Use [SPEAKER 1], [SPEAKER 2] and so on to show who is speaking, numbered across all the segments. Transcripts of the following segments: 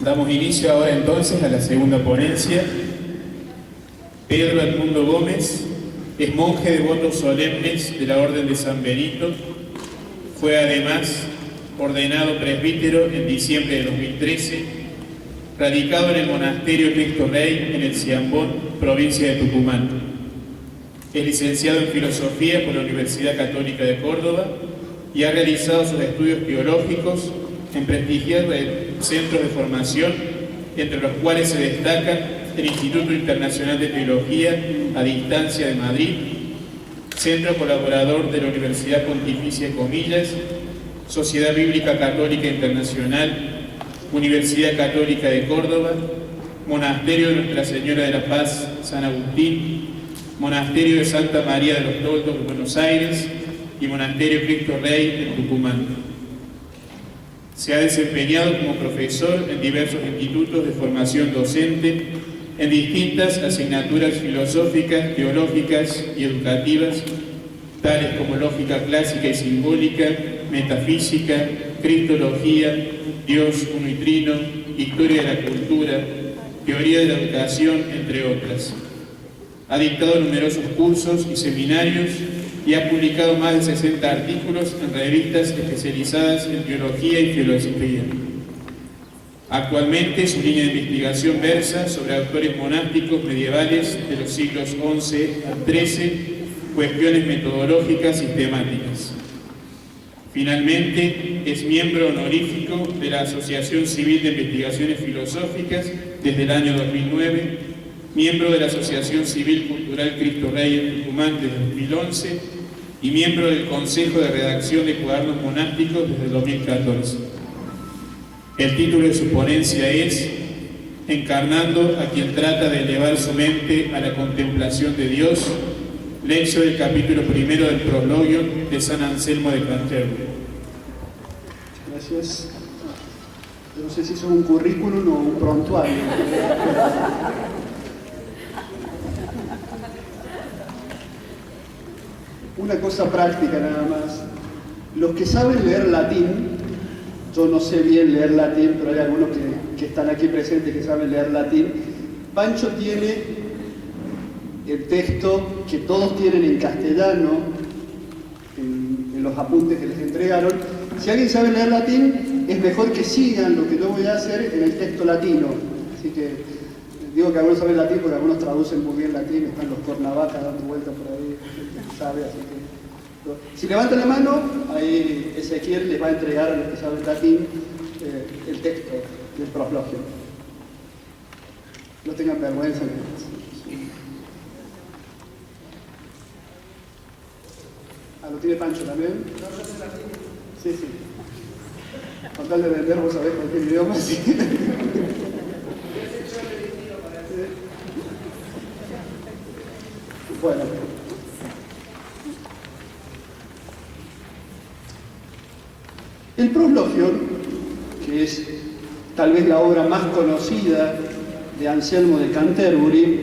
[SPEAKER 1] Damos inicio ahora entonces a la segunda ponencia. Pedro Edmundo Gómez es monje de votos solemnes de la Orden de San Benito. Fue además ordenado presbítero en diciembre de 2013, radicado en el monasterio Cristo Rey en el Ciambón, provincia de Tucumán. Es licenciado en Filosofía por la Universidad Católica de Córdoba y ha realizado sus estudios teológicos en prestigiosos centros de formación, entre los cuales se destacan el Instituto Internacional de Teología a Distancia de Madrid, Centro Colaborador de la Universidad Pontificia de Comillas, Sociedad Bíblica Católica Internacional, Universidad Católica de Córdoba, Monasterio de Nuestra Señora de la Paz, San Agustín, Monasterio de Santa María de los Toldos de Buenos Aires y Monasterio Cristo Rey en Tucumán. Se ha desempeñado como profesor en diversos institutos de formación docente en distintas asignaturas filosóficas, teológicas y educativas, tales como lógica clásica y simbólica, metafísica, cristología, Dios uno y trino, historia de la cultura, teoría de la educación, entre otras. Ha dictado numerosos cursos y seminarios y ha publicado más de 60 artículos en revistas especializadas en teología y filosofía. Actualmente su línea de investigación versa sobre autores monásticos medievales de los siglos XI al XIII, cuestiones metodológicas sistemáticas. Finalmente, es miembro honorífico de la Asociación Civil de Investigaciones Filosóficas desde el año 2009, miembro de la Asociación Civil Cultural Cristo Rey en Tucumán desde 2011 y miembro del Consejo de Redacción de Cuadernos Monásticos desde 2014. El título de su ponencia es Encarnando a quien trata de elevar su mente a la contemplación de Dios, lección del capítulo primero del Prologio de San Anselmo de Canterbury.
[SPEAKER 2] Gracias. Yo no sé si son un currículum o un prontuario. Una cosa práctica nada más. Los que saben leer latín, yo no sé bien leer latín, pero hay algunos que están aquí presentes que saben leer latín. Pancho tiene el texto que todos tienen en castellano, en los apuntes que les entregaron. Si alguien sabe leer latín, es mejor que sigan lo que yo voy a hacer en el texto latino. Así que digo que algunos saben latín porque algunos traducen muy bien latín, están los cornavacas dando vueltas por ahí, sabe, así que si levantan la mano, ahí Ezequiel les va a entregar a los que saben latín el texto del Prologio. No tengan vergüenza. ¿Lo tiene Pancho también? Sí, sí. Con tal de vender, vos sabés cualquier idioma, sí. Bueno. El Prologio, que es tal vez la obra más conocida de Anselmo de Canterbury,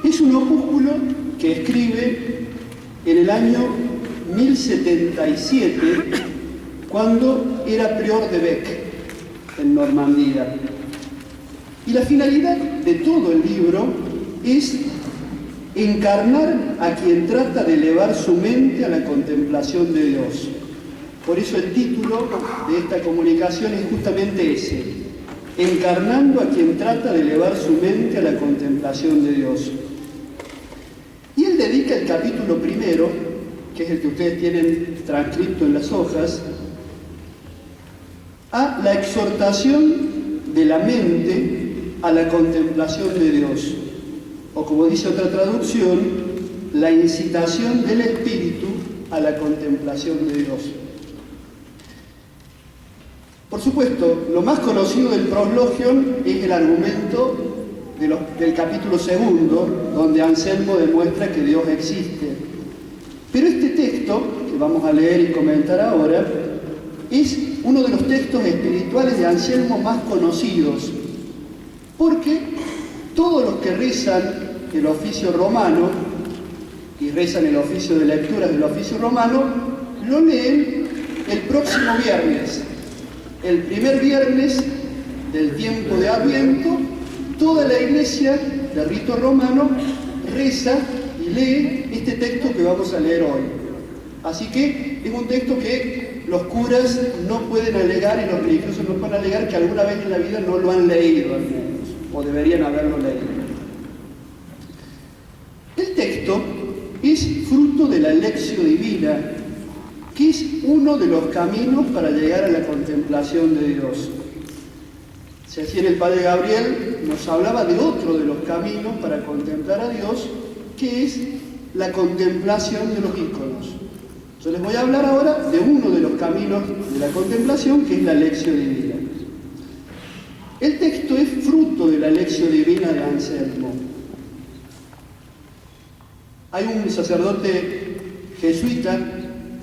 [SPEAKER 2] es un opúsculo que escribe en el año 1077, cuando era prior de Bec, en Normandía. Y la finalidad de todo el libro es encarnar a quien trata de elevar su mente a la contemplación de Dios. Por eso el título de esta comunicación es justamente ese, encarnando a quien trata de elevar su mente a la contemplación de Dios. Y él dedica el capítulo primero, que es el que ustedes tienen transcrito en las hojas, a la exhortación de la mente a la contemplación de Dios, o como dice otra traducción, la incitación del espíritu a la contemplación de Dios. Por supuesto, lo más conocido del Prologio es el argumento del capítulo segundo, donde Anselmo demuestra que Dios existe. Pero este texto, que vamos a leer y comentar ahora, es uno de los textos espirituales de Anselmo más conocidos, porque todos los que rezan el oficio romano, y rezan el oficio de lectura del oficio romano, lo leen el próximo viernes. El primer viernes del tiempo de Adviento, toda la iglesia de rito romano reza y lee este texto que vamos a leer hoy. Así que es un texto que los curas no pueden alegar y los religiosos no pueden alegar que alguna vez en la vida no lo han leído al menos, o deberían haberlo leído. El texto es fruto de la Lectio Divina, que es uno de los caminos para llegar a la contemplación de Dios. Si así el Padre Gabriel nos hablaba de otro de los caminos para contemplar a Dios, que es la contemplación de los íconos. Yo les voy a hablar ahora de uno de los caminos de la contemplación, que es la Lectio Divina. El texto es fruto de la Lectio Divina de Anselmo. Hay un sacerdote jesuita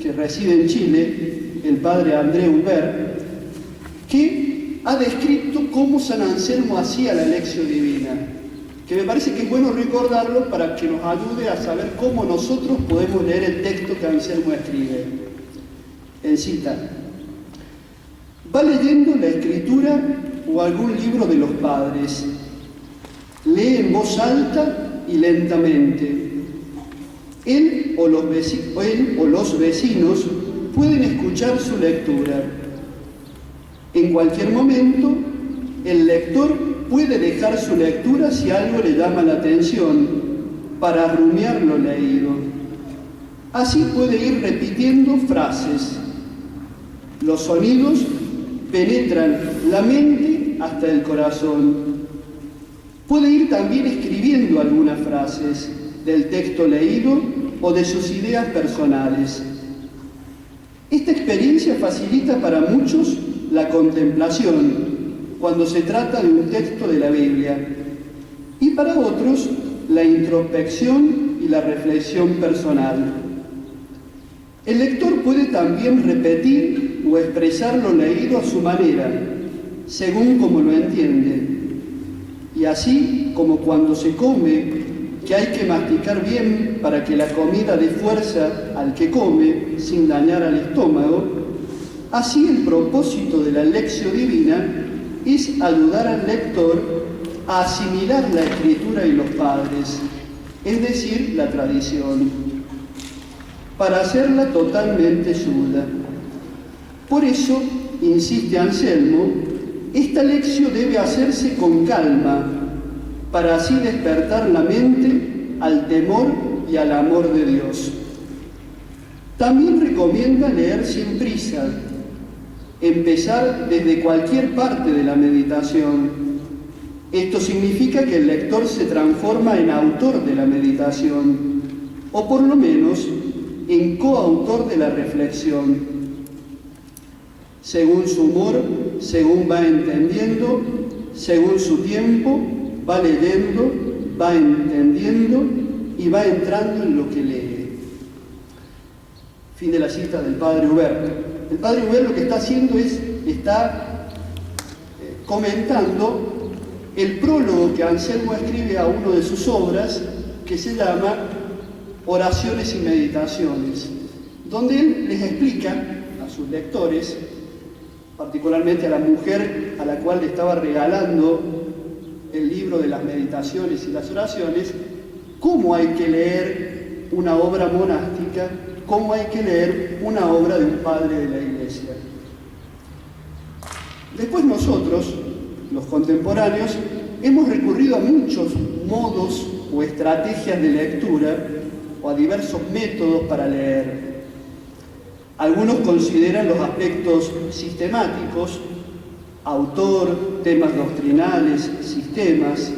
[SPEAKER 2] que reside en Chile, el padre André Hubert, que ha descrito cómo San Anselmo hacía la Lectio Divina, que me parece que es bueno recordarlo para que nos ayude a saber cómo nosotros podemos leer el texto que Anselmo escribe. En cita: va leyendo la Escritura o algún libro de los padres, lee en voz alta y lentamente. Él o los vecinos pueden escuchar su lectura. En cualquier momento, el lector puede dejar su lectura si algo le llama la atención, para rumiar lo leído. Así puede ir repitiendo frases. Los sonidos penetran la mente hasta el corazón. Puede ir también escribiendo algunas frases del texto leído o de sus ideas personales. Esta experiencia facilita para muchos la contemplación cuando se trata de un texto de la Biblia, y para otros la introspección y la reflexión personal. El lector puede también repetir o expresar lo leído a su manera, según como lo entiende. Y así como cuando se come, que hay que masticar bien para que la comida dé fuerza al que come sin dañar al estómago, así el propósito de la Lectio Divina es ayudar al lector a asimilar la Escritura y los padres, es decir, la tradición, para hacerla totalmente suya. Por eso, insiste Anselmo, esta lección debe hacerse con calma, para así despertar la mente al temor y al amor de Dios. También recomienda leer sin prisa, empezar desde cualquier parte de la meditación. Esto significa que el lector se transforma en autor de la meditación, o por lo menos en coautor de la reflexión. Según su humor, según va entendiendo, según su tiempo, va leyendo, va entendiendo y va entrando en lo que lee. Fin de la cita del Padre Hubert. El Padre Hubert lo que está haciendo es, está comentando el prólogo que Anselmo escribe a una de sus obras, que se llama Oraciones y Meditaciones, donde él les explica a sus lectores, particularmente a la mujer a la cual le estaba regalando el libro de las meditaciones y las oraciones, cómo hay que leer una obra monástica, cómo hay que leer una obra de un padre de la Iglesia. Después nosotros, los contemporáneos, hemos recurrido a muchos modos o estrategias de lectura o a diversos métodos para leer. Algunos consideran los aspectos sistemáticos, autor, temas doctrinales, sistemas.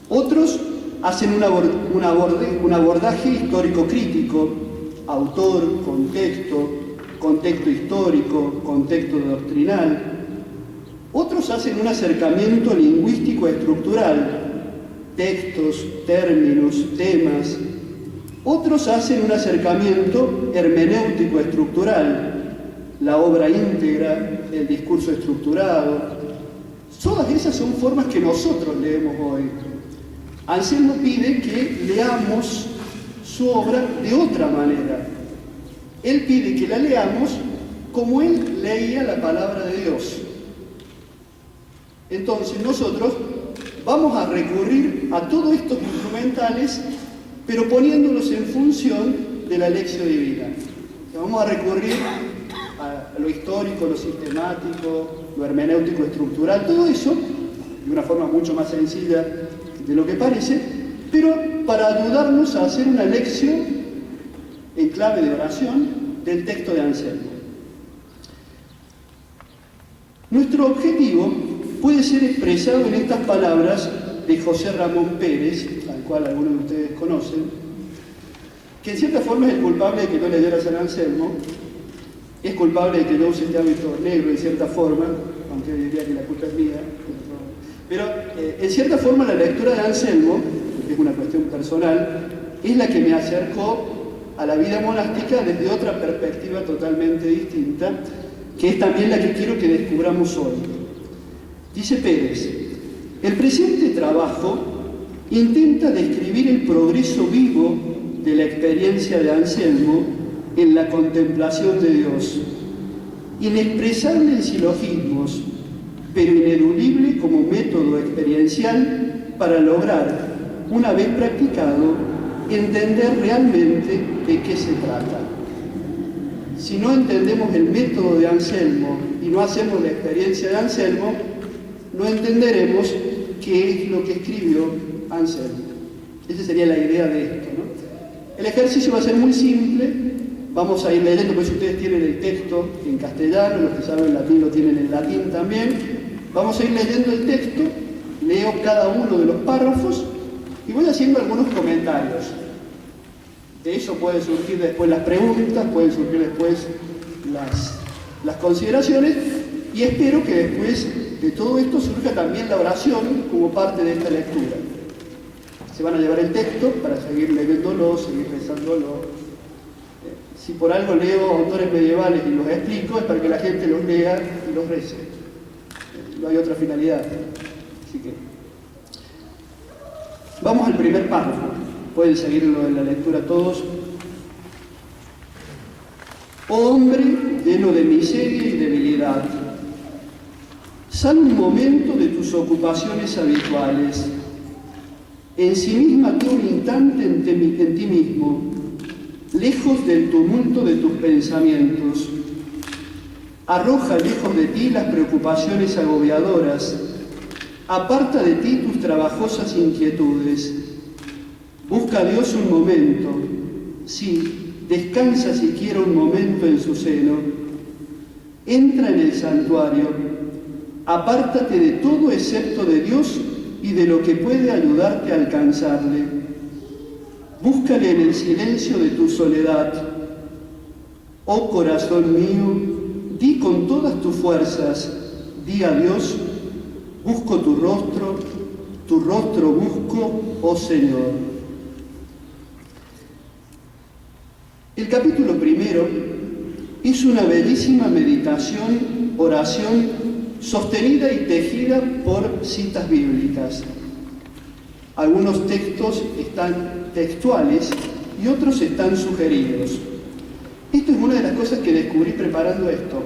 [SPEAKER 2] Otros hacen un abordaje histórico-crítico, autor, contexto histórico, contexto doctrinal. Otros hacen un acercamiento lingüístico estructural, textos, términos, temas. Otros hacen un acercamiento hermenéutico estructural, la obra íntegra, el discurso estructurado. Todas esas son formas que nosotros leemos hoy. Anselmo pide que leamos su obra de otra manera. Él pide que la leamos como él leía la palabra de Dios. Entonces nosotros vamos a recurrir a todos estos instrumentales, pero poniéndolos en función de la lección divina. Vamos a recurrir a lo histórico, lo sistemático, lo hermenéutico estructural, todo eso, de una forma mucho más sencilla de lo que parece, pero para ayudarnos a hacer una lección en clave de oración del texto de Anselmo. Nuestro objetivo puede ser expresado en estas palabras de José Ramón Pérez, al cual algunos de ustedes conocen, que en cierta forma es el culpable de que no leyera San Anselmo, es culpable de que yo use este hábito negro en cierta forma, aunque yo diría que la culpa es mía, pero en cierta forma la lectura de Anselmo, que es una cuestión personal, es la que me acercó a la vida monástica desde otra perspectiva totalmente distinta, que es también la que quiero que descubramos hoy. Dice Pérez, el presente trabajo intenta describir el progreso vivo de la experiencia de Anselmo en la contemplación de Dios, inexpresable en silogismos, pero ineludible como método experiencial para lograr, una vez practicado, entender realmente de qué se trata. Si no entendemos el método de Anselmo y no hacemos la experiencia de Anselmo, no entenderemos qué es lo que escribió Anselmo. Esa sería la idea de esto, ¿no? El ejercicio va a ser muy simple, vamos a ir leyendo, pues ustedes tienen el texto en castellano, los que saben latín lo tienen en latín también, vamos a ir leyendo el texto, leo cada uno de los párrafos y voy haciendo algunos comentarios. De eso pueden surgir después las preguntas, pueden surgir después las consideraciones, y espero que después de todo esto surja también la oración como parte de esta lectura. Se van a llevar el texto para seguir leyéndolo, seguir rezándolo. Si por algo leo autores medievales y los explico, es para que la gente los lea y los rece. No hay otra finalidad. Así que vamos al primer párrafo. Pueden seguirlo en la lectura todos. Oh hombre lleno de miseria y debilidad, sal un momento de tus ocupaciones habituales, ensimismate un instante en ti mismo, lejos del tumulto de tus pensamientos. Arroja lejos de ti las preocupaciones agobiadoras, aparta de ti tus trabajosas inquietudes. Busca a Dios un momento, sí, descansa siquiera un momento en su seno. Entra en el santuario, apártate de todo excepto de Dios y de lo que puede ayudarte a alcanzarle. Búscale en el silencio de tu soledad. Oh corazón mío, di con todas tus fuerzas, di a Dios, busco tu rostro busco, oh Señor. El capítulo primero es una bellísima meditación, oración, sostenida y tejida por citas bíblicas. Algunos textos están textuales y otros están sugeridos. Esto es una de las cosas que descubrí preparando esto.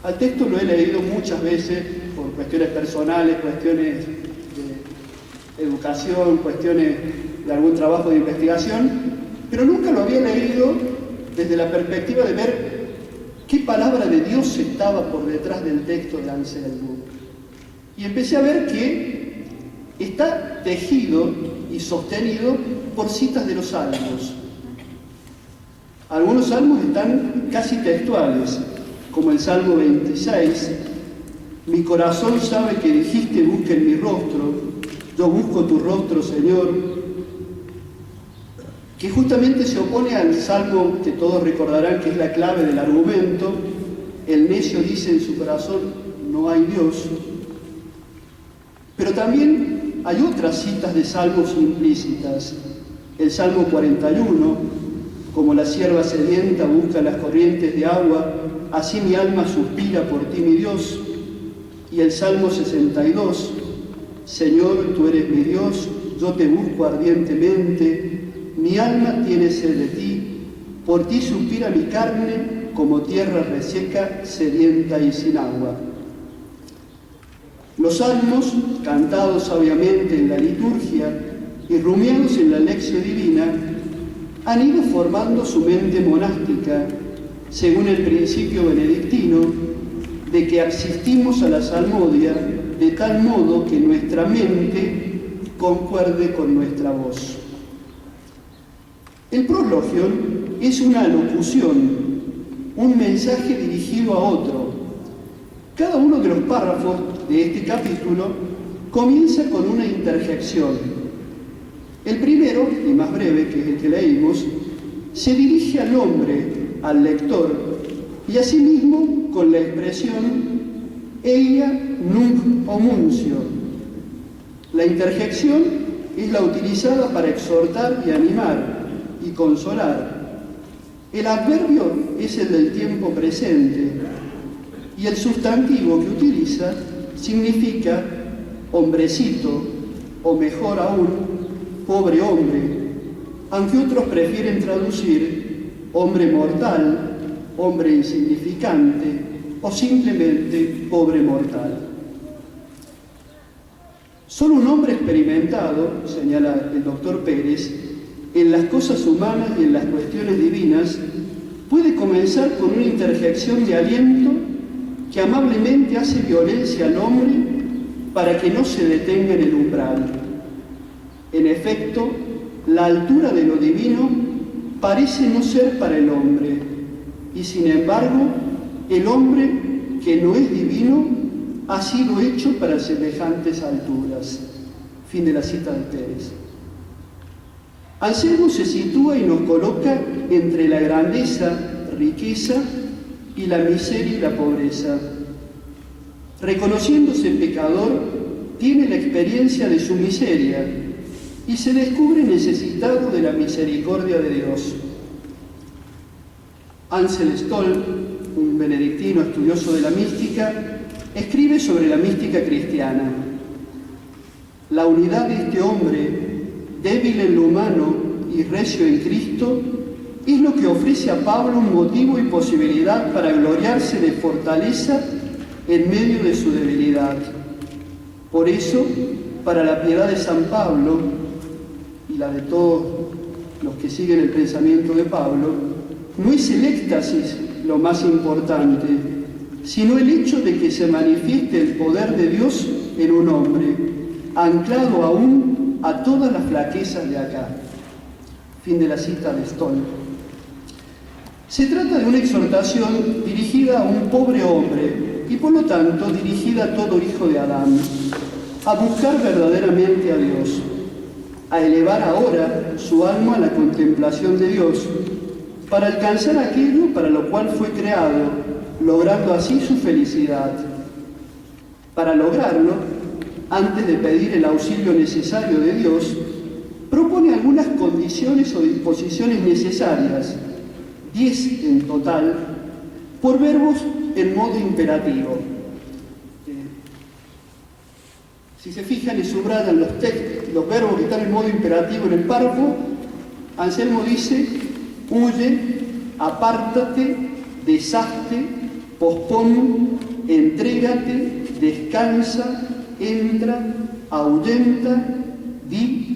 [SPEAKER 2] Al texto lo he leído muchas veces por cuestiones personales, cuestiones de educación, cuestiones de algún trabajo de investigación, pero nunca lo había leído desde la perspectiva de ver qué palabra de Dios estaba por detrás del texto de Anselmo. Y empecé a ver que está tejido y sostenido por citas de los salmos. Algunos salmos están casi textuales, como el Salmo 26. Mi corazón sabe que dijiste, busquen mi rostro, yo busco tu rostro, Señor, que justamente se opone al salmo que todos recordarán que es la clave del argumento. El necio dice en su corazón, no hay Dios. Pero también hay otras citas de salmos implícitas. El Salmo 41, como la sierva sedienta busca las corrientes de agua, así mi alma suspira por ti, mi Dios. Y el Salmo 62, Señor, tú eres mi Dios, yo te busco ardientemente, mi alma tiene sed de ti, por ti suspira mi carne como tierra reseca, sedienta y sin agua. Los salmos, cantados sabiamente en la liturgia y rumiados en la lección divina, han ido formando su mente monástica, según el principio benedictino, de que asistimos a la salmodia de tal modo que nuestra mente concuerde con nuestra voz. El prologion es una locución, un mensaje dirigido a otro. Cada uno de los párrafos de este capítulo comienza con una interjección. El primero, y más breve, que es el que leímos, se dirige al hombre, al lector, y asimismo con la expresión eia nunc homuncio. La interjección es la utilizada para exhortar y animar y consolar. El adverbio es el del tiempo presente y el sustantivo que utiliza significa hombrecito o mejor aún, pobre hombre, aunque otros prefieren traducir hombre mortal, hombre insignificante o simplemente pobre mortal. Solo un hombre experimentado, señala el doctor Pérez, en las cosas humanas y en las cuestiones divinas, puede comenzar con una interjección de aliento que amablemente hace violencia al hombre para que no se detenga en el umbral. En efecto, la altura de lo divino parece no ser para el hombre, y sin embargo, el hombre que no es divino ha sido hecho para semejantes alturas. Fin de la cita de Pérez. Anselmo se sitúa y nos coloca entre la grandeza, riqueza y la miseria y la pobreza. Reconociéndose pecador, tiene la experiencia de su miseria y se descubre necesitado de la misericordia de Dios. Ansel Stoll, un benedictino estudioso de la mística, escribe sobre la mística cristiana. La unidad de este hombre, débil en lo humano y recio en Cristo, es lo que ofrece a Pablo un motivo y posibilidad para gloriarse de fortaleza en medio de su debilidad. Por eso, para la piedad de San Pablo y la de todos los que siguen el pensamiento de Pablo, no es el éxtasis lo más importante, sino el hecho de que se manifieste el poder de Dios en un hombre, anclado aún a todas las flaquezas de acá. Fin de la cita de Stoll. Se trata de una exhortación dirigida a un pobre hombre y por lo tanto dirigida a todo hijo de Adán, a buscar verdaderamente a Dios, a elevar ahora su alma a la contemplación de Dios, para alcanzar aquello para lo cual fue creado, logrando así su felicidad. Para lograrlo, antes de pedir el auxilio necesario de Dios, propone algunas condiciones o disposiciones necesarias, 10 en total, por verbos en modo imperativo. Si se fijan y subrayan los verbos que están en modo imperativo en el párrafo, Anselmo dice: huye, apártate, deshazte, pospon, entrégate, descansa, entra, ahuyenta, di.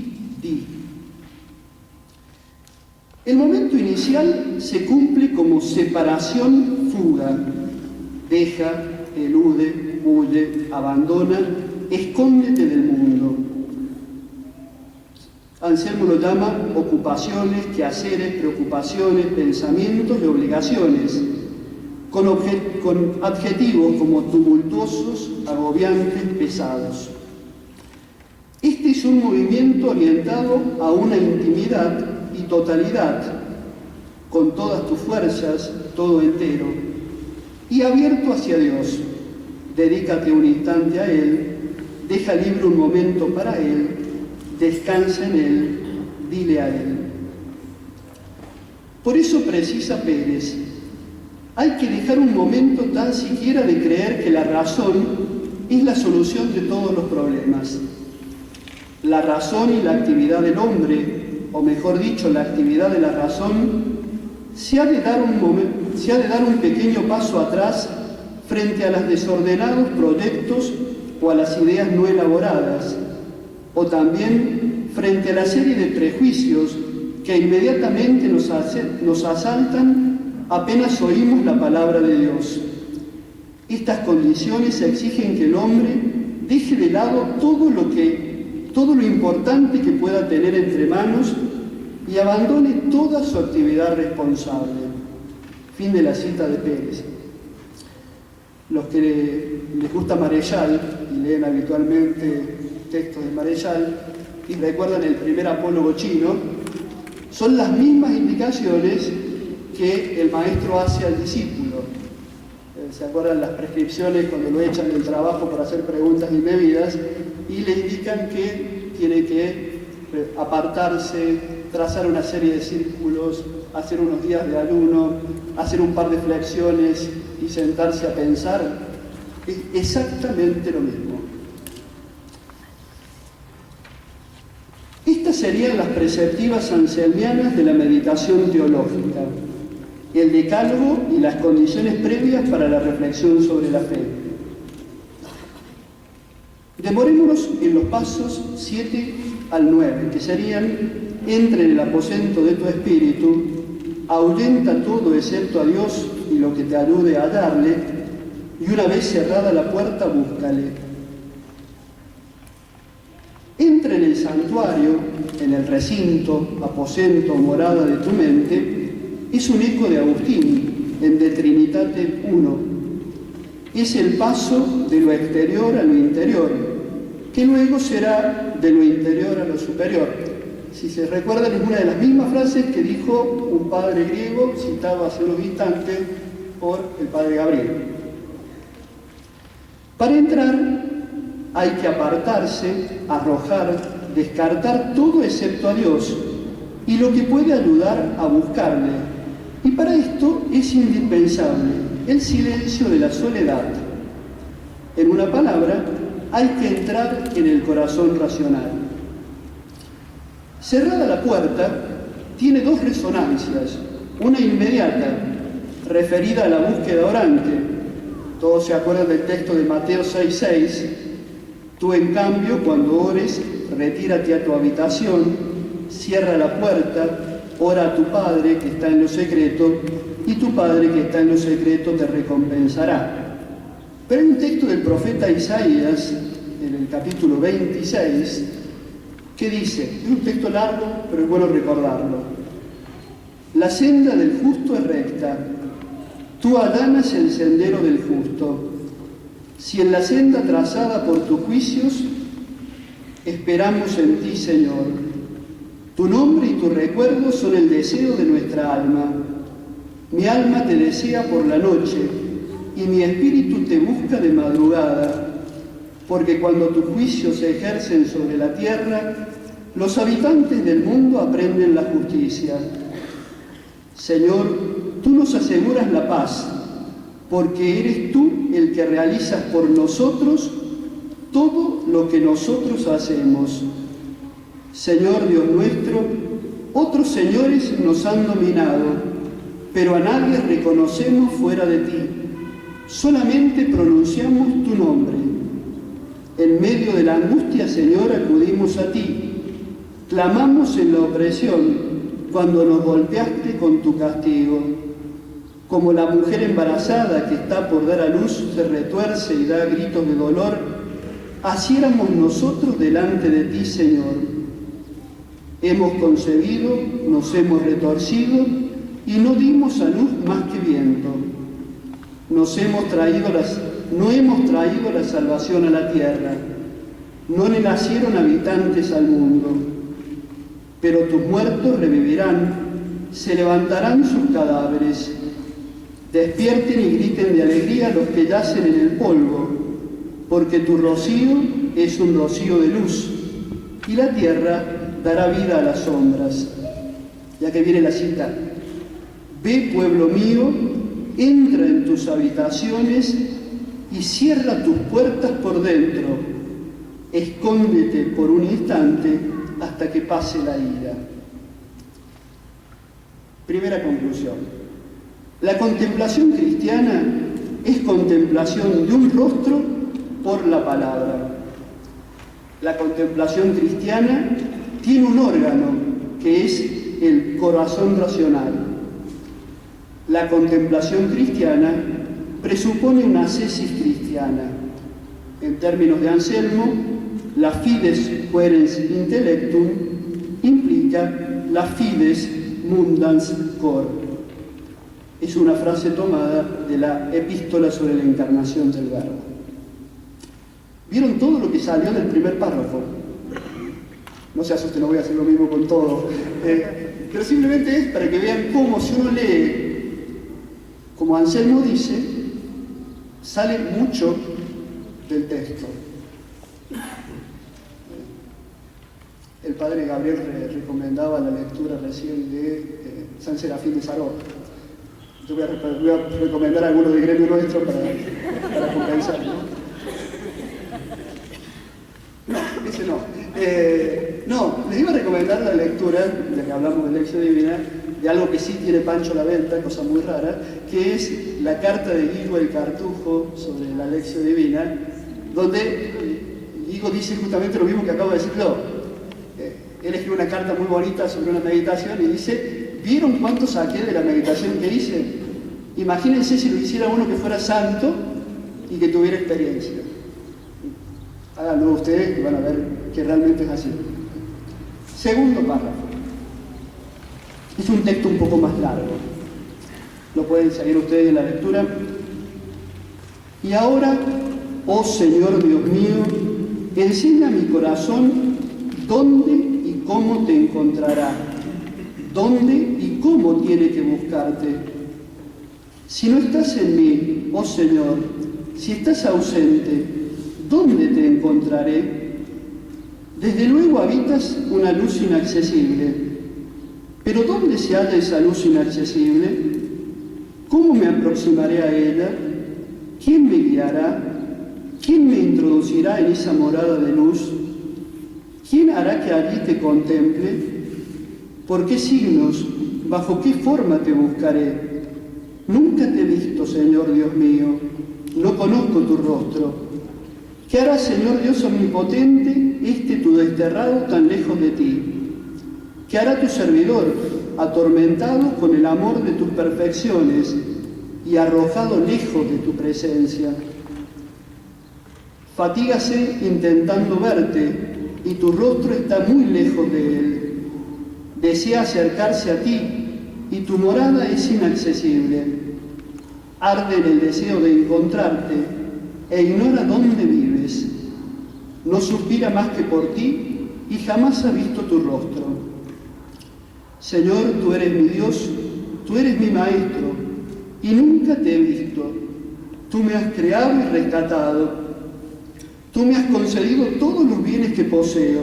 [SPEAKER 2] El momento inicial se cumple como separación-fuga. Deja, elude, huye, abandona, escóndete del mundo. Anselmo lo llama ocupaciones, quehaceres, preocupaciones, pensamientos y obligaciones, con adjetivos como tumultuosos, agobiantes, pesados. Este es un movimiento orientado a una intimidad y totalidad, con todas tus fuerzas, todo entero, y abierto hacia Dios. Dedícate un instante a Él, deja libre un momento para Él, descansa en Él, dile a Él. Por eso precisa Pérez: hay que dejar un momento tan siquiera de creer que la razón es la solución de todos los problemas. La razón y la actividad del hombre, o mejor dicho, la actividad de la razón, se ha de dar un pequeño paso atrás frente a los desordenados proyectos o a las ideas no elaboradas, o también frente a la serie de prejuicios que inmediatamente nos asaltan apenas oímos la palabra de Dios. Estas condiciones exigen que el hombre deje de lado todo lo importante que pueda tener entre manos y abandone toda su actividad responsable. Fin de la cita de Pérez. Los que les gusta Marechal y leen habitualmente textos de Marechal y recuerdan el primer apólogo chino, son las mismas indicaciones que el maestro hace al discípulo. ¿Se acuerdan las prescripciones cuando lo echan del trabajo por hacer preguntas indebidas? Y le indican que tiene que apartarse, trazar una serie de círculos, hacer unos días de ayuno, hacer un par de flexiones y sentarse a pensar. Es exactamente lo mismo. Estas serían las preceptivas anselmianas de la meditación teológica, el decálogo y las condiciones previas para la reflexión sobre la fe. Demorémonos en los pasos 7 al 9, que serían: entra en el aposento de tu espíritu, ahuyenta todo excepto a Dios y lo que te ayude a hallarle, y una vez cerrada la puerta, búscale. Entra en el santuario, en el recinto, aposento, morada de tu mente, es un eco de Agustín, en De Trinitate 1. Es el paso de lo exterior a lo interior, que luego será de lo interior a lo superior. Si se recuerdan, es una de las mismas frases que dijo un padre griego, citado hace unos instantes por el padre Gabriel. Para entrar hay que apartarse, arrojar, descartar todo excepto a Dios y lo que puede ayudar a buscarle. Y para esto es indispensable el silencio de la soledad. En una palabra, hay que entrar en el corazón racional. Cerrada la puerta, tiene dos resonancias, una inmediata, referida a la búsqueda orante. Todos se acuerdan del texto de Mateo 6:6. Tú, en cambio, cuando ores, retírate a tu habitación, cierra la puerta, ora a tu Padre que está en lo secreto, y tu Padre que está en lo secreto te recompensará. Pero hay un texto del profeta Isaías, en el capítulo 26, que dice, es un texto largo, pero es bueno recordarlo: la senda del justo es recta, tú allanas el sendero del justo. Si en la senda trazada por tus juicios, esperamos en ti, Señor. Tu nombre y tu recuerdo son el deseo de nuestra alma. Mi alma te desea por la noche, y mi espíritu te busca de madrugada, porque cuando tus juicios se ejercen sobre la tierra, los habitantes del mundo aprenden la justicia. Señor, tú nos aseguras la paz, porque eres tú el que realizas por nosotros todo lo que nosotros hacemos. Señor Dios nuestro, otros señores nos han dominado, pero a nadie reconocemos fuera de ti. Solamente pronunciamos tu nombre. En medio de la angustia, Señor, acudimos a ti. Clamamos en la opresión cuando nos golpeaste con tu castigo. Como la mujer embarazada que está por dar a luz se retuerce y da gritos de dolor, así éramos nosotros delante de ti, Señor. Hemos concebido, nos hemos retorcido y no dimos a luz más que viento. No hemos traído la salvación a la tierra, no le nacieron habitantes al mundo. Pero tus muertos revivirán, se levantarán sus cadáveres. Despierten y griten de alegría los que yacen en el polvo, porque tu rocío es un rocío de luz, y la tierra dará vida a las sombras. Ya que viene la cita: ve, pueblo mío, entra en tus habitaciones y cierra tus puertas por dentro. Escóndete por un instante hasta que pase la ira. Primera conclusión. La contemplación cristiana es contemplación de un rostro por la palabra. La contemplación cristiana tiene un órgano que es el corazón racional. La contemplación cristiana presupone una ascesis cristiana. En términos de Anselmo, la fides querens intellectum implica la fides mundans cor. Es una frase tomada de la epístola sobre la encarnación del Verbo. ¿Vieron todo lo que salió del primer párrafo? No se asusten, no voy a hacer lo mismo con todo. Pero simplemente es para que vean cómo, si uno lee, como Anselmo dice, sale mucho del texto. El padre Gabriel recomendaba la lectura recién de San Serafín de Sarov. Yo voy a recomendar algunos de gremio nuestro para compensar, ¿no? No, ese no. No, les iba a recomendar la lectura, ya que hablamos de Lección Divina, de algo que sí tiene Pancho a la venta, cosa muy rara, que es la carta de Guigo el Cartujo sobre la Lección Divina, donde Guigo dice justamente lo mismo que acabo de decir yo. Él escribe una carta muy bonita sobre una meditación y dice: ¿vieron cuánto saqué de la meditación que hice? Imagínense si lo hiciera uno que fuera santo y que tuviera experiencia. Háganlo ustedes y van a ver que realmente es así. Segundo párrafo. Es un texto un poco más largo. Lo pueden seguir ustedes en la lectura. Y ahora, oh Señor Dios mío, enseña a mi corazón dónde y cómo te encontrará, dónde y cómo tiene que buscarte. Si no estás en mí, oh Señor, si estás ausente, ¿dónde te encontraré? Desde luego habitas una luz inaccesible, pero ¿dónde se halla esa luz inaccesible? ¿Cómo me aproximaré a ella? ¿Quién me guiará? ¿Quién me introducirá en esa morada de luz? ¿Quién hará que allí te contemple? ¿Por qué signos? ¿Bajo qué forma te buscaré? Nunca te he visto, Señor Dios mío, no conozco tu rostro. ¿Qué hará, Señor Dios omnipotente, tu desterrado tan lejos de ti? ¿Qué hará tu servidor, atormentado con el amor de tus perfecciones y arrojado lejos de tu presencia? Fatígase intentando verte, y tu rostro está muy lejos de él. Desea acercarse a ti, y tu morada es inaccesible. Arde en el deseo de encontrarte, e ignora dónde vives. No suspira más que por ti, y jamás ha visto tu rostro. Señor, tú eres mi Dios, tú eres mi Maestro, y nunca te he visto. Tú me has creado y rescatado. Tú me has concedido todos los bienes que poseo,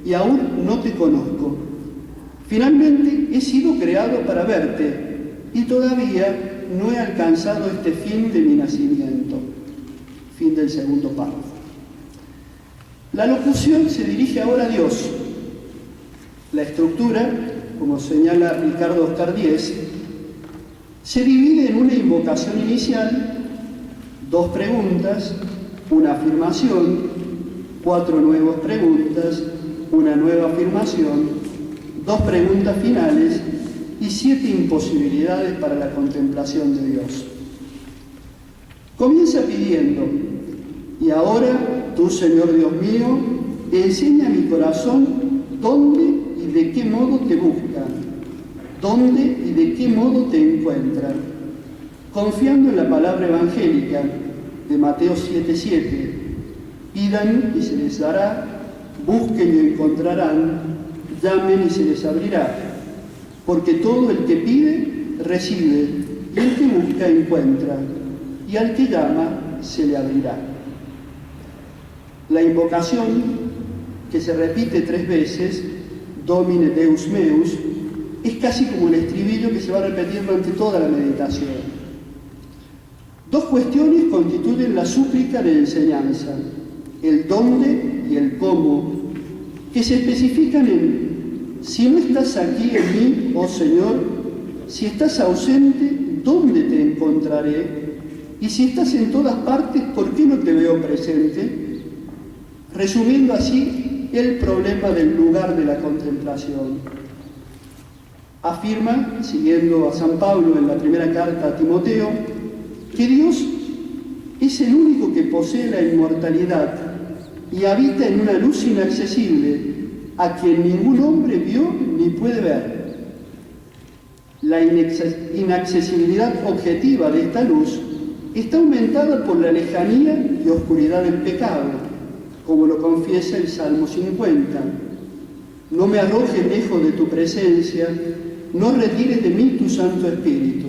[SPEAKER 2] y aún no te conozco. Finalmente he sido creado para verte, y todavía no he alcanzado este fin de mi nacimiento. Fin del segundo párrafo. La locución se dirige ahora a Dios. La estructura, como señala Ricardo Oscar Díez, se divide en una invocación inicial, dos preguntas, una afirmación, cuatro nuevas preguntas, una nueva afirmación, dos preguntas finales y 7 imposibilidades para la contemplación de Dios. Comienza pidiendo: y ahora tú, Señor Dios mío, enseña a mi corazón dónde y de qué modo te busca, dónde y de qué modo te encuentra, confiando en la palabra evangélica de Mateo 7:7. Pidan y se les dará, busquen y encontrarán, llamen y se les abrirá, porque todo el que pide, recibe, y el que busca, encuentra, y al que llama, se le abrirá. La invocación, que se repite 3 veces, Domine Deus meus, es casi como el estribillo que se va a repetir durante toda la meditación. 2 cuestiones constituyen la súplica de enseñanza: el dónde y el cómo, que se especifican en: si no estás aquí en mí, oh Señor, si estás ausente, ¿dónde te encontraré? Y si estás en todas partes, ¿por qué no te veo presente? Resumiendo así el problema del lugar de la contemplación. Afirma, siguiendo a San Pablo en la primera carta a Timoteo, que Dios es el único que posee la inmortalidad y habita en una luz inaccesible a quien ningún hombre vio ni puede ver. La inaccesibilidad objetiva de esta luz está aumentada por la lejanía y oscuridad del pecado, como lo confiesa el Salmo 50. No me arrojes lejos de tu presencia, no retires de mí tu Santo Espíritu.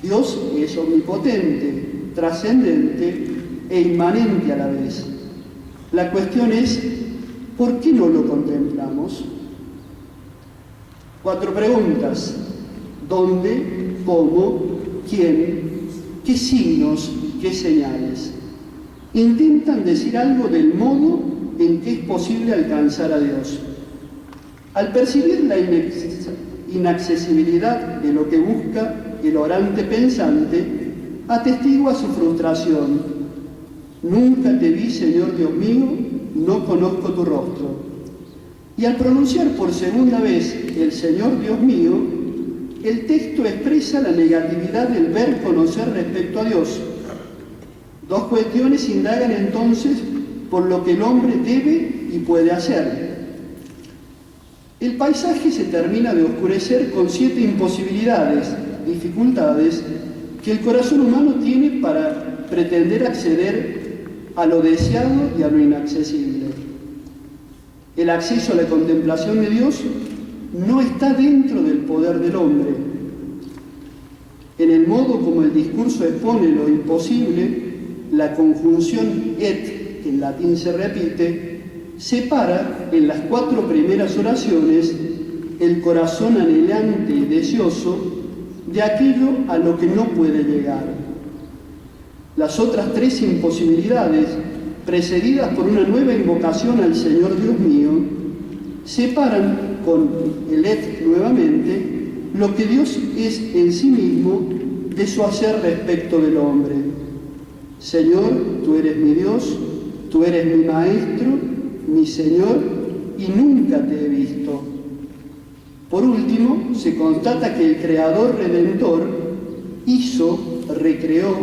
[SPEAKER 2] Dios es omnipotente, trascendente e inmanente a la vez. La cuestión es, ¿por qué no lo contemplamos? 4 preguntas. ¿Dónde? ¿Cómo? ¿Quién? ¿Qué signos? ¿Qué señales? Intentan decir algo del modo en que es posible alcanzar a Dios. Al percibir la inaccesibilidad de lo que busca el orante pensante, atestigua su frustración. Nunca te vi, Señor Dios mío, no conozco tu rostro. Y al pronunciar por segunda vez el Señor Dios mío, el texto expresa la negatividad del ver conocer respecto a Dios. 2 cuestiones indagan entonces por lo que el hombre debe y puede hacer. El paisaje se termina de oscurecer con 7 imposibilidades, dificultades, que el corazón humano tiene para pretender acceder a lo deseado y a lo inaccesible. El acceso a la contemplación de Dios no está dentro del poder del hombre. En el modo como el discurso expone lo imposible, la conjunción et, que en latín se repite, separa en las 4 primeras oraciones el corazón anhelante y deseoso de aquello a lo que no puede llegar. Las otras 3 imposibilidades, precedidas por una nueva invocación al Señor Dios mío, separan con el et nuevamente lo que Dios es en sí mismo de su hacer respecto del hombre. Señor, tú eres mi Dios, tú eres mi Maestro, mi Señor, y nunca te he visto. Por último, se constata que el Creador Redentor hizo, recreó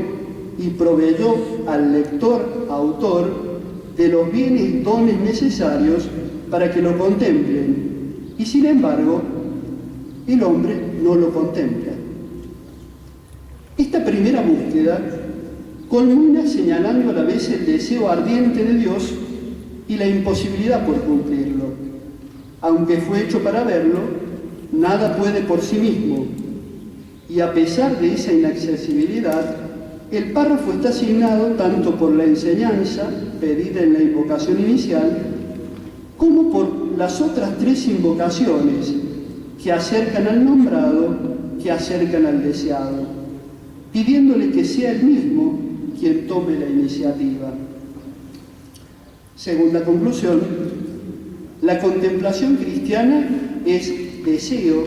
[SPEAKER 2] y proveyó al lector, autor, de los bienes y dones necesarios para que lo contemplen. Y sin embargo, el hombre no lo contempla. Esta primera búsqueda culmina señalando a la vez el deseo ardiente de Dios y la imposibilidad por cumplirlo. Aunque fue hecho para verlo, nada puede por sí mismo. Y a pesar de esa inaccesibilidad, el párrafo está asignado tanto por la enseñanza pedida en la invocación inicial, como por las otras 3 invocaciones que acercan al nombrado, que acercan al deseado, pidiéndole que sea él mismo quien tome la iniciativa. Segunda conclusión, la contemplación cristiana es deseo,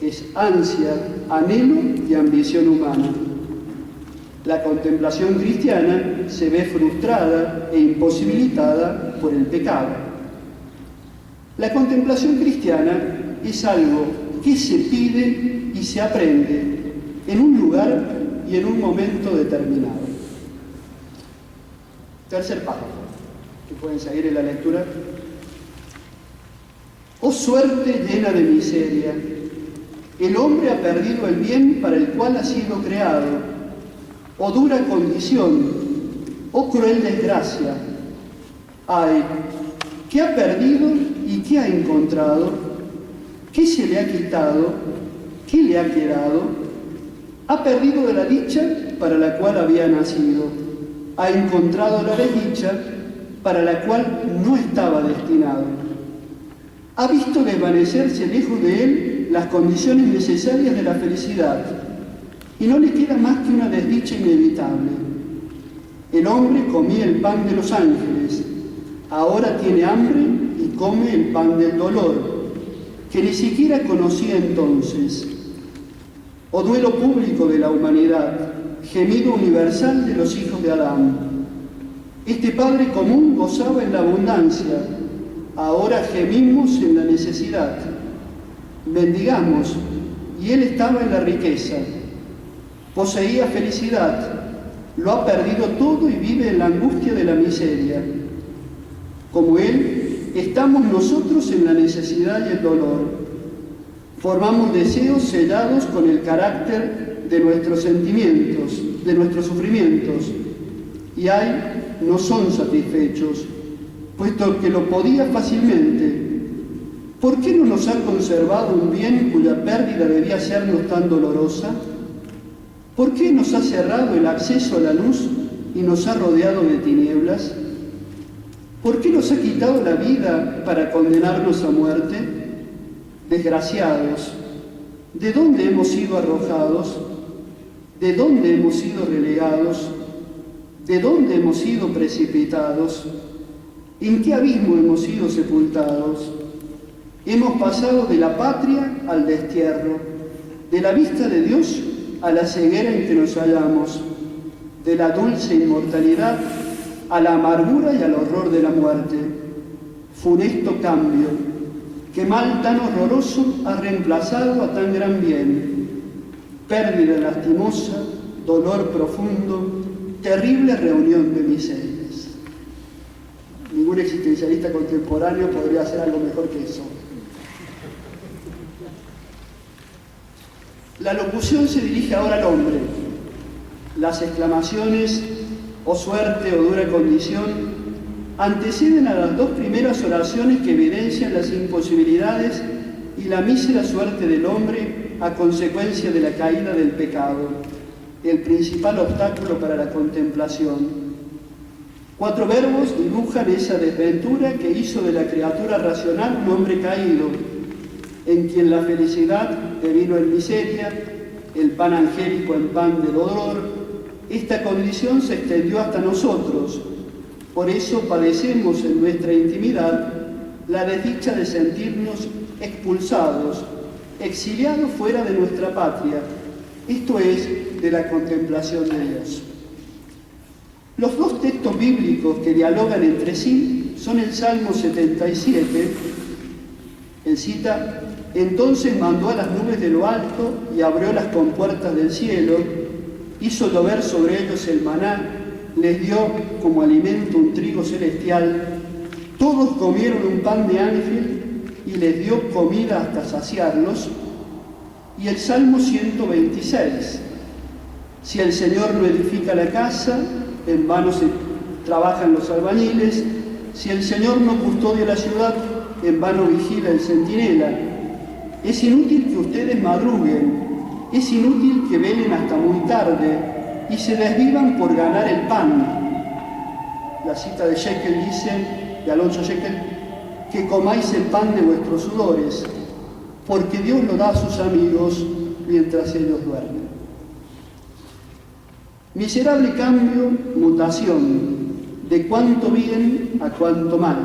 [SPEAKER 2] es ansia, anhelo y ambición humana. La contemplación cristiana se ve frustrada e imposibilitada por el pecado. La contemplación cristiana es algo que se pide y se aprende en un lugar y en un momento determinado. Tercer párrafo, que pueden seguir en la lectura. Oh suerte llena de miseria, el hombre ha perdido el bien para el cual ha sido creado. Oh dura condición, oh cruel desgracia. Ay, ¿qué ha perdido y qué ha encontrado? ¿Qué se le ha quitado? ¿Qué le ha quedado? Ha perdido de la dicha para la cual había nacido. Ha encontrado la desdicha para la cual no estaba destinado. Ha visto desvanecerse lejos de él las condiciones necesarias de la felicidad y no le queda más que una desdicha inevitable. El hombre comía el pan de los ángeles, ahora tiene hambre y come el pan del dolor, que ni siquiera conocía entonces. Oh duelo público de la humanidad, gemido universal de los hijos de Adán. Este Padre común gozaba en la abundancia, ahora gemimos en la necesidad. Mendigamos, y Él estaba en la riqueza. Poseía felicidad, lo ha perdido todo y vive en la angustia de la miseria. Como Él, estamos nosotros en la necesidad y el dolor. Formamos deseos sellados con el carácter de nuestros sentimientos, de nuestros sufrimientos, y no son satisfechos, puesto que lo podía fácilmente. ¿Por qué no nos ha conservado un bien cuya pérdida debía sernos tan dolorosa? ¿Por qué nos ha cerrado el acceso a la luz y nos ha rodeado de tinieblas? ¿Por qué nos ha quitado la vida para condenarnos a muerte? Desgraciados, ¿de dónde hemos sido arrojados? ¿De dónde hemos sido relegados? ¿De dónde hemos sido precipitados? ¿En qué abismo hemos sido sepultados? Hemos pasado de la patria al destierro, de la vista de Dios a la ceguera en que nos hallamos, de la dulce inmortalidad a la amargura y al horror de la muerte. Funesto cambio, que mal tan horroroso ha reemplazado a tan gran bien. Pérdida lastimosa, dolor profundo, terrible reunión de miserias. Ningún existencialista contemporáneo podría hacer algo mejor que eso. La locución se dirige ahora al hombre. Las exclamaciones, "oh suerte, oh dura condición", anteceden a las dos primeras oraciones que evidencian las imposibilidades y la mísera suerte del hombre a consecuencia de la caída del pecado, el principal obstáculo para la contemplación. 4 verbos dibujan esa desventura que hizo de la criatura racional un hombre caído, en quien la felicidad devino en miseria, el pan angélico en pan de dolor. Esta condición se extendió hasta nosotros. Por eso padecemos en nuestra intimidad la desdicha de sentirnos expulsados, exiliados fuera de nuestra patria, esto es, de la contemplación de Dios. Los dos textos bíblicos que dialogan entre sí son el Salmo 77. Él cita: entonces mandó a las nubes de lo alto y abrió las compuertas del cielo, hizo llover sobre ellos el maná, les dio como alimento un trigo celestial, todos comieron un pan de ángel y les dio comida hasta saciarlos. Y el Salmo 126, si el Señor no edifica la casa, en vano se trabajan los albañiles, si el Señor no custodia la ciudad, en vano vigila el centinela. Es inútil que ustedes madruguen, es inútil que velen hasta muy tarde y se desvivan por ganar el pan. La cita de Shekel dice, de Alonso Shekel, que comáis el pan de vuestros sudores, porque Dios lo da a sus amigos mientras ellos duermen. Miserable cambio, mutación, de cuánto bien a cuánto mal.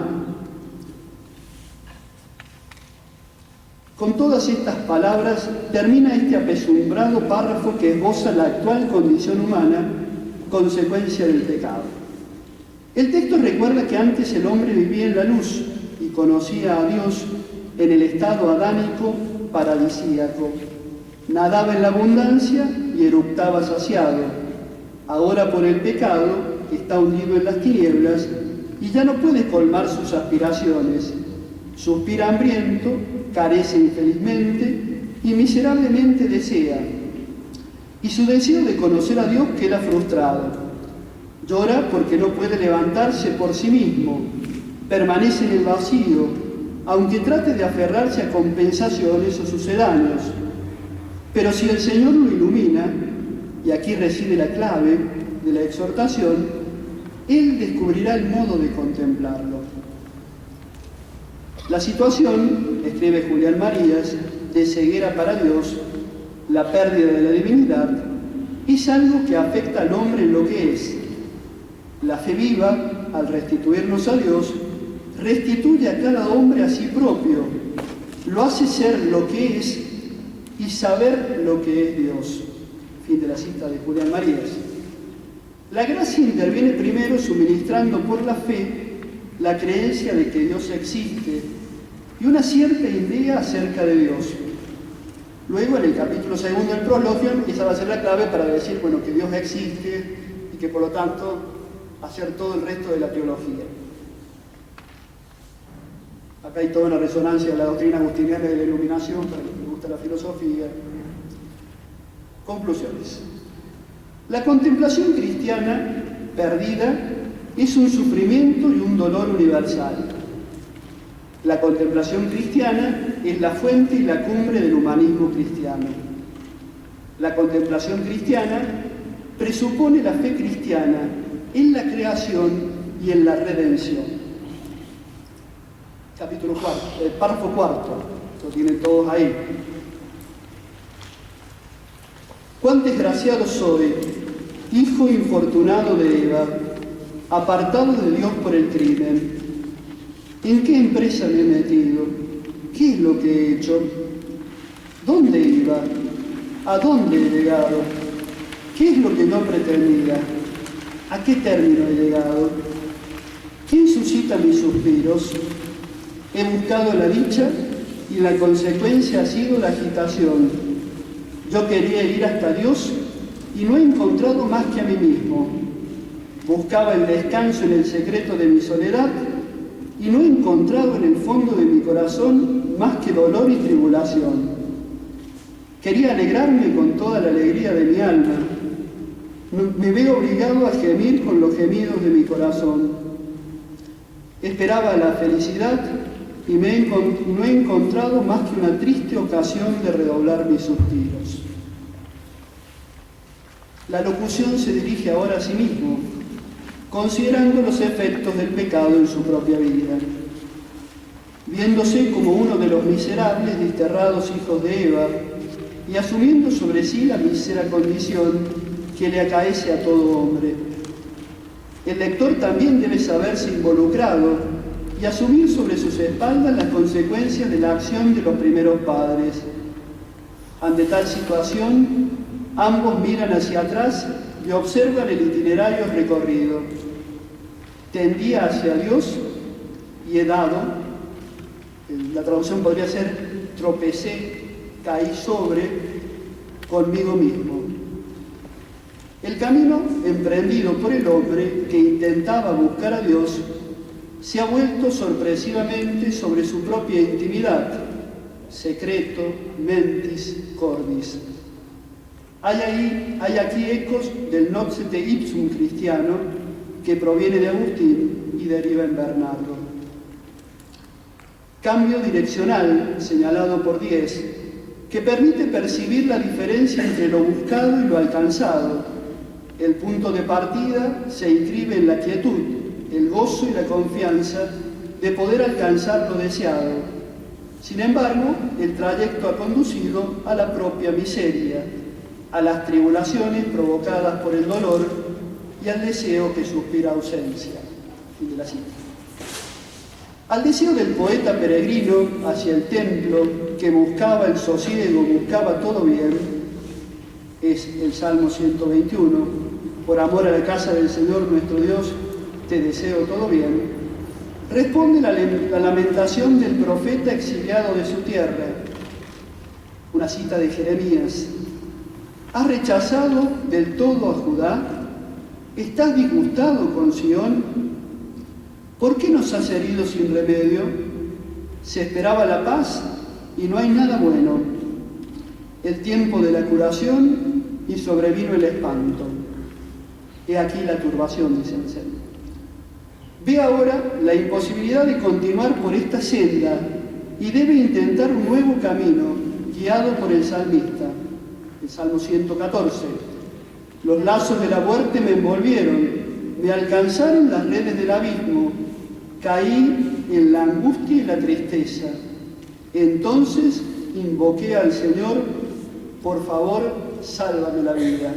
[SPEAKER 2] Con todas estas palabras termina este apesumbrado párrafo que esboza la actual condición humana, consecuencia del pecado. El texto recuerda que antes el hombre vivía en la luz y conocía a Dios en el estado adánico paradisíaco. Nadaba en la abundancia y eructaba saciado. Ahora por el pecado está hundido en las tinieblas y ya no puede colmar sus aspiraciones. Suspira hambriento, carece infelizmente y miserablemente desea. Y su deseo de conocer a Dios queda frustrado. Llora porque no puede levantarse por sí mismo, permanece en el vacío, aunque trate de aferrarse a compensaciones o sucedáneos. Pero si el Señor lo ilumina, y aquí reside la clave de la exhortación, Él descubrirá el modo de contemplarlo. La situación, escribe Julián Marías, de ceguera para Dios, la pérdida de la divinidad, es algo que afecta al hombre en lo que es. La fe viva, al restituirnos a Dios, restituye a cada hombre a sí propio, lo hace ser lo que es y saber lo que es Dios. Fin de la cita de Julián Marías. La gracia interviene primero suministrando por la fe la creencia de que Dios existe y una cierta idea acerca de Dios. Luego, en el capítulo 2 del Prologium, esa va a ser la clave para decir, bueno, que Dios existe y que por lo tanto hacer todo el resto de la teología. Acá hay toda una resonancia de la doctrina agustiniana de la iluminación, para los que les gusta la filosofía. Conclusiones. La contemplación cristiana perdida es un sufrimiento y un dolor universal. La contemplación cristiana es la fuente y la cumbre del humanismo cristiano. La contemplación cristiana presupone la fe cristiana en la creación y en la redención. Capítulo 4, párrafo 4, lo tienen todos ahí. Cuán desgraciado soy, hijo infortunado de Eva, apartado de Dios por el crimen. ¿En qué empresa me he metido? ¿Qué es lo que he hecho? ¿Dónde iba? ¿A dónde he llegado? ¿Qué es lo que no pretendía? ¿A qué término he llegado? ¿Quién suscita mis suspiros? He buscado la dicha y la consecuencia ha sido la agitación. Yo quería ir hasta Dios y no he encontrado más que a mí mismo. Buscaba el descanso en el secreto de mi soledad y no he encontrado en el fondo de mi corazón más que dolor y tribulación. Quería alegrarme con toda la alegría de mi alma. Me veo obligado a gemir con los gemidos de mi corazón. Esperaba la felicidad y no he encontrado más que una triste ocasión de redoblar mis suspiros. La locución se dirige ahora a sí mismo, considerando los efectos del pecado en su propia vida. Viéndose como uno de los miserables desterrados hijos de Eva y asumiendo sobre sí la mísera condición que le acaece a todo hombre. El lector también debe saberse involucrado y asumir sobre sus espaldas las consecuencias de la acción de los primeros padres. Ante tal situación, ambos miran hacia atrás y observan el itinerario recorrido. Tendía hacia Dios y he dado, la traducción podría ser tropecé, caí sobre, conmigo mismo. El camino emprendido por el hombre que intentaba buscar a Dios se ha vuelto sorpresivamente sobre su propia intimidad, secreto, mentis, cordis. Hay aquí ecos del noxete ipsum cristiano que proviene de Agustín y deriva en Bernardo. Cambio direccional, señalado por Diez, que permite percibir la diferencia entre lo buscado y lo alcanzado. El punto de partida se inscribe en la quietud, el gozo y la confianza de poder alcanzar lo deseado. Sin embargo, el trayecto ha conducido a la propia miseria, a las tribulaciones provocadas por el dolor y al deseo que suspira ausencia. Fin de la cita. Al deseo del poeta peregrino hacia el templo, que buscaba el sosiego, buscaba todo bien, es el Salmo 121, por amor a la casa del Señor nuestro Dios, te deseo todo bien, responde la lamentación del profeta exiliado de su tierra. Una cita de Jeremías. ¿Has rechazado del todo a Judá? ¿Estás disgustado con Sión? ¿Por qué nos has herido sin remedio? Se esperaba la paz y no hay nada bueno. El tiempo de la curación y sobrevino el espanto. He aquí la turbación, dice el Señor. Ve ahora la imposibilidad de continuar por esta senda y debe intentar un nuevo camino guiado por el salmista. El Salmo 114. Los lazos de la muerte me envolvieron, me alcanzaron las redes del abismo, caí en la angustia y la tristeza. Entonces invoqué al Señor, por favor, sálvame la vida.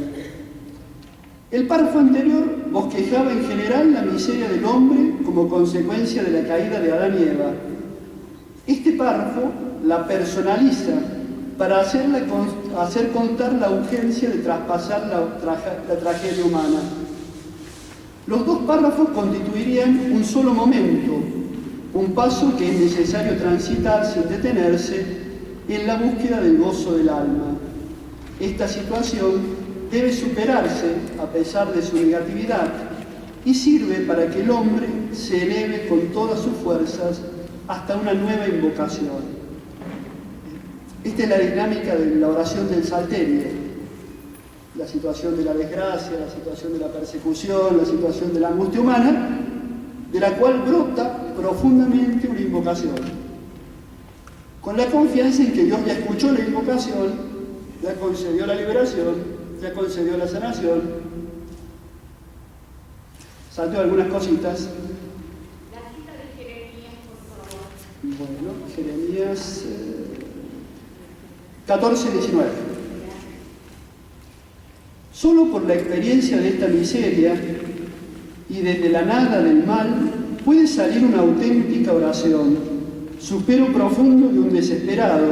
[SPEAKER 2] El párrafo anterior bosquejaba en general la miseria del hombre como consecuencia de la caída de Adán y Eva. Este párrafo la personaliza para hacerla hacer constar la urgencia de traspasar la tragedia humana. Los dos párrafos constituirían un solo momento, un paso que es necesario transitar sin detenerse en la búsqueda del gozo del alma. Esta situación debe superarse a pesar de su negatividad y sirve para que el hombre se eleve con todas sus fuerzas hasta una nueva invocación. Esta es la dinámica de la oración del Salterio. La situación de la desgracia, la situación de la persecución, la situación de la angustia humana, de la cual brota profundamente una invocación. Con la confianza en que Dios ya escuchó la invocación, ya concedió la liberación, ya concedió la sanación. Salteo algunas cositas.
[SPEAKER 3] La cita de Jeremías, por favor.
[SPEAKER 2] Bueno, Jeremías 14:19. Solo por la experiencia de esta miseria y desde la nada del mal puede salir una auténtica oración, suspiro profundo de un desesperado,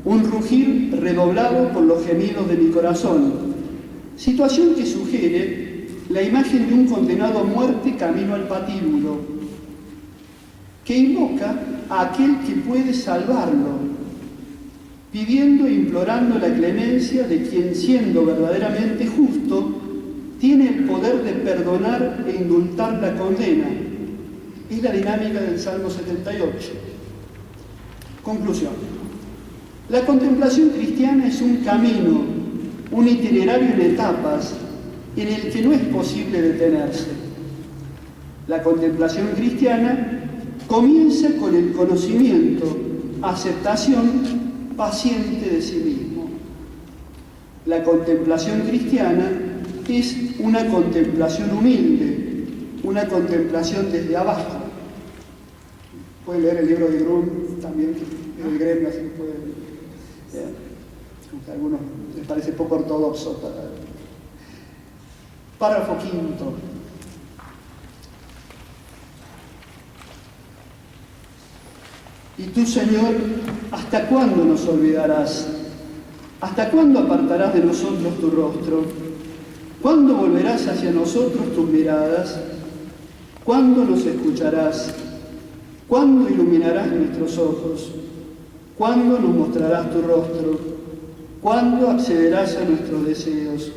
[SPEAKER 2] un rugir redoblado por los gemidos de mi corazón, situación que sugiere la imagen de un condenado a muerte camino al patíbulo, que invoca a aquel que puede salvarlo, pidiendo e implorando la clemencia de quien, siendo verdaderamente justo, tiene el poder de perdonar e indultar la condena. Es la dinámica del Salmo 78. Conclusión. La contemplación cristiana es un camino, un itinerario en etapas, en el que no es posible detenerse. La contemplación cristiana comienza con el conocimiento, aceptación paciente de sí mismo. La contemplación cristiana es una contemplación humilde, una contemplación desde abajo. Pueden leer el libro de Grum, también el gremio, así pueden leer. Aunque a algunos les parece poco ortodoxo. Párrafo quinto. Y tú, Señor, ¿hasta cuándo nos olvidarás? ¿Hasta cuándo apartarás de nosotros tu rostro? ¿Cuándo volverás hacia nosotros tus miradas? ¿Cuándo nos escucharás? ¿Cuándo iluminarás nuestros ojos? ¿Cuándo nos mostrarás tu rostro? ¿Cuándo accederás a nuestros deseos?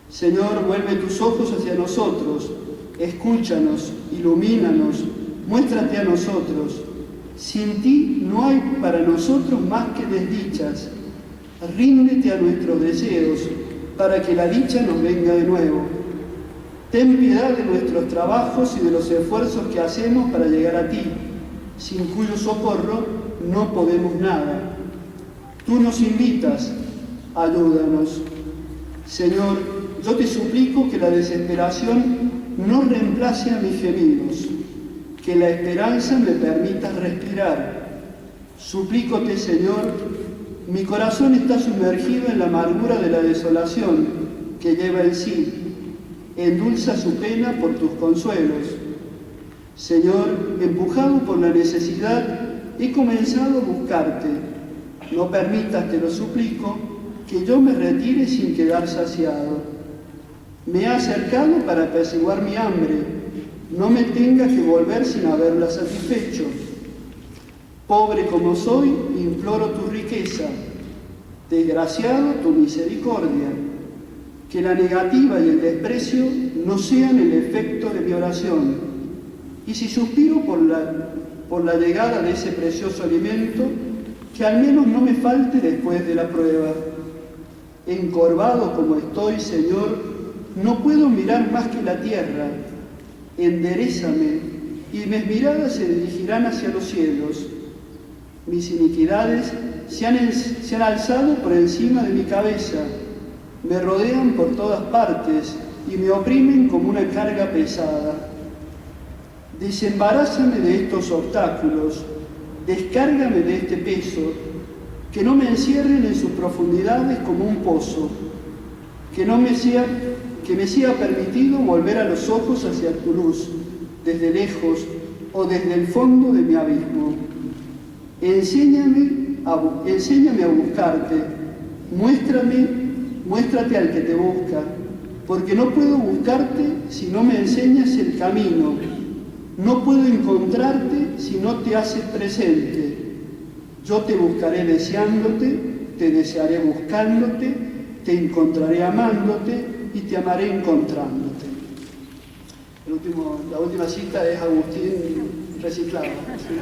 [SPEAKER 2] Señor, vuelve tus ojos hacia nosotros, escúchanos, ilumínanos, muéstrate a nosotros. Sin ti no hay para nosotros más que desdichas. Ríndete a nuestros deseos para que la dicha nos venga de nuevo. Ten piedad de nuestros trabajos y de los esfuerzos que hacemos para llegar a ti, sin cuyo socorro no podemos nada. Tú nos invitas, ayúdanos. Señor, yo te suplico que la desesperación no reemplace a mis gemidos, que la esperanza me permita respirar. Suplícote, Señor, mi corazón está sumergido en la amargura de la desolación que lleva en sí. Endulza su pena por tus consuelos. Señor, empujado por la necesidad, he comenzado a buscarte. No permitas, te lo suplico, que yo me retire sin quedar saciado. Me he acercado para apaciguar mi hambre. No me tenga que volver sin haberla satisfecho. Pobre como soy, imploro tu riqueza. Desgraciado, tu misericordia. Que la negativa y el desprecio no sean el efecto de mi oración. Y si suspiro por la llegada de ese precioso alimento, que al menos no me falte después de la prueba. Encorvado como estoy, Señor, no puedo mirar más que la tierra. Enderézame, y mis miradas se dirigirán hacia los cielos. Mis iniquidades se han alzado por encima de mi cabeza, me rodean por todas partes y me oprimen como una carga pesada. Desembarázame de estos obstáculos, descárgame de este peso, que no me encierren en sus profundidades como un pozo, que me sea permitido volver a los ojos hacia tu luz, desde lejos o desde el fondo de mi abismo. Enséñame a buscarte muéstrate al que te busca, porque no puedo buscarte si no me enseñas el camino, no puedo encontrarte si no te haces presente. Yo te buscaré deseándote, te desearé buscándote, te encontraré amándote y te amaré encontrándote. La última cita es Agustín reciclado. ¿Sí?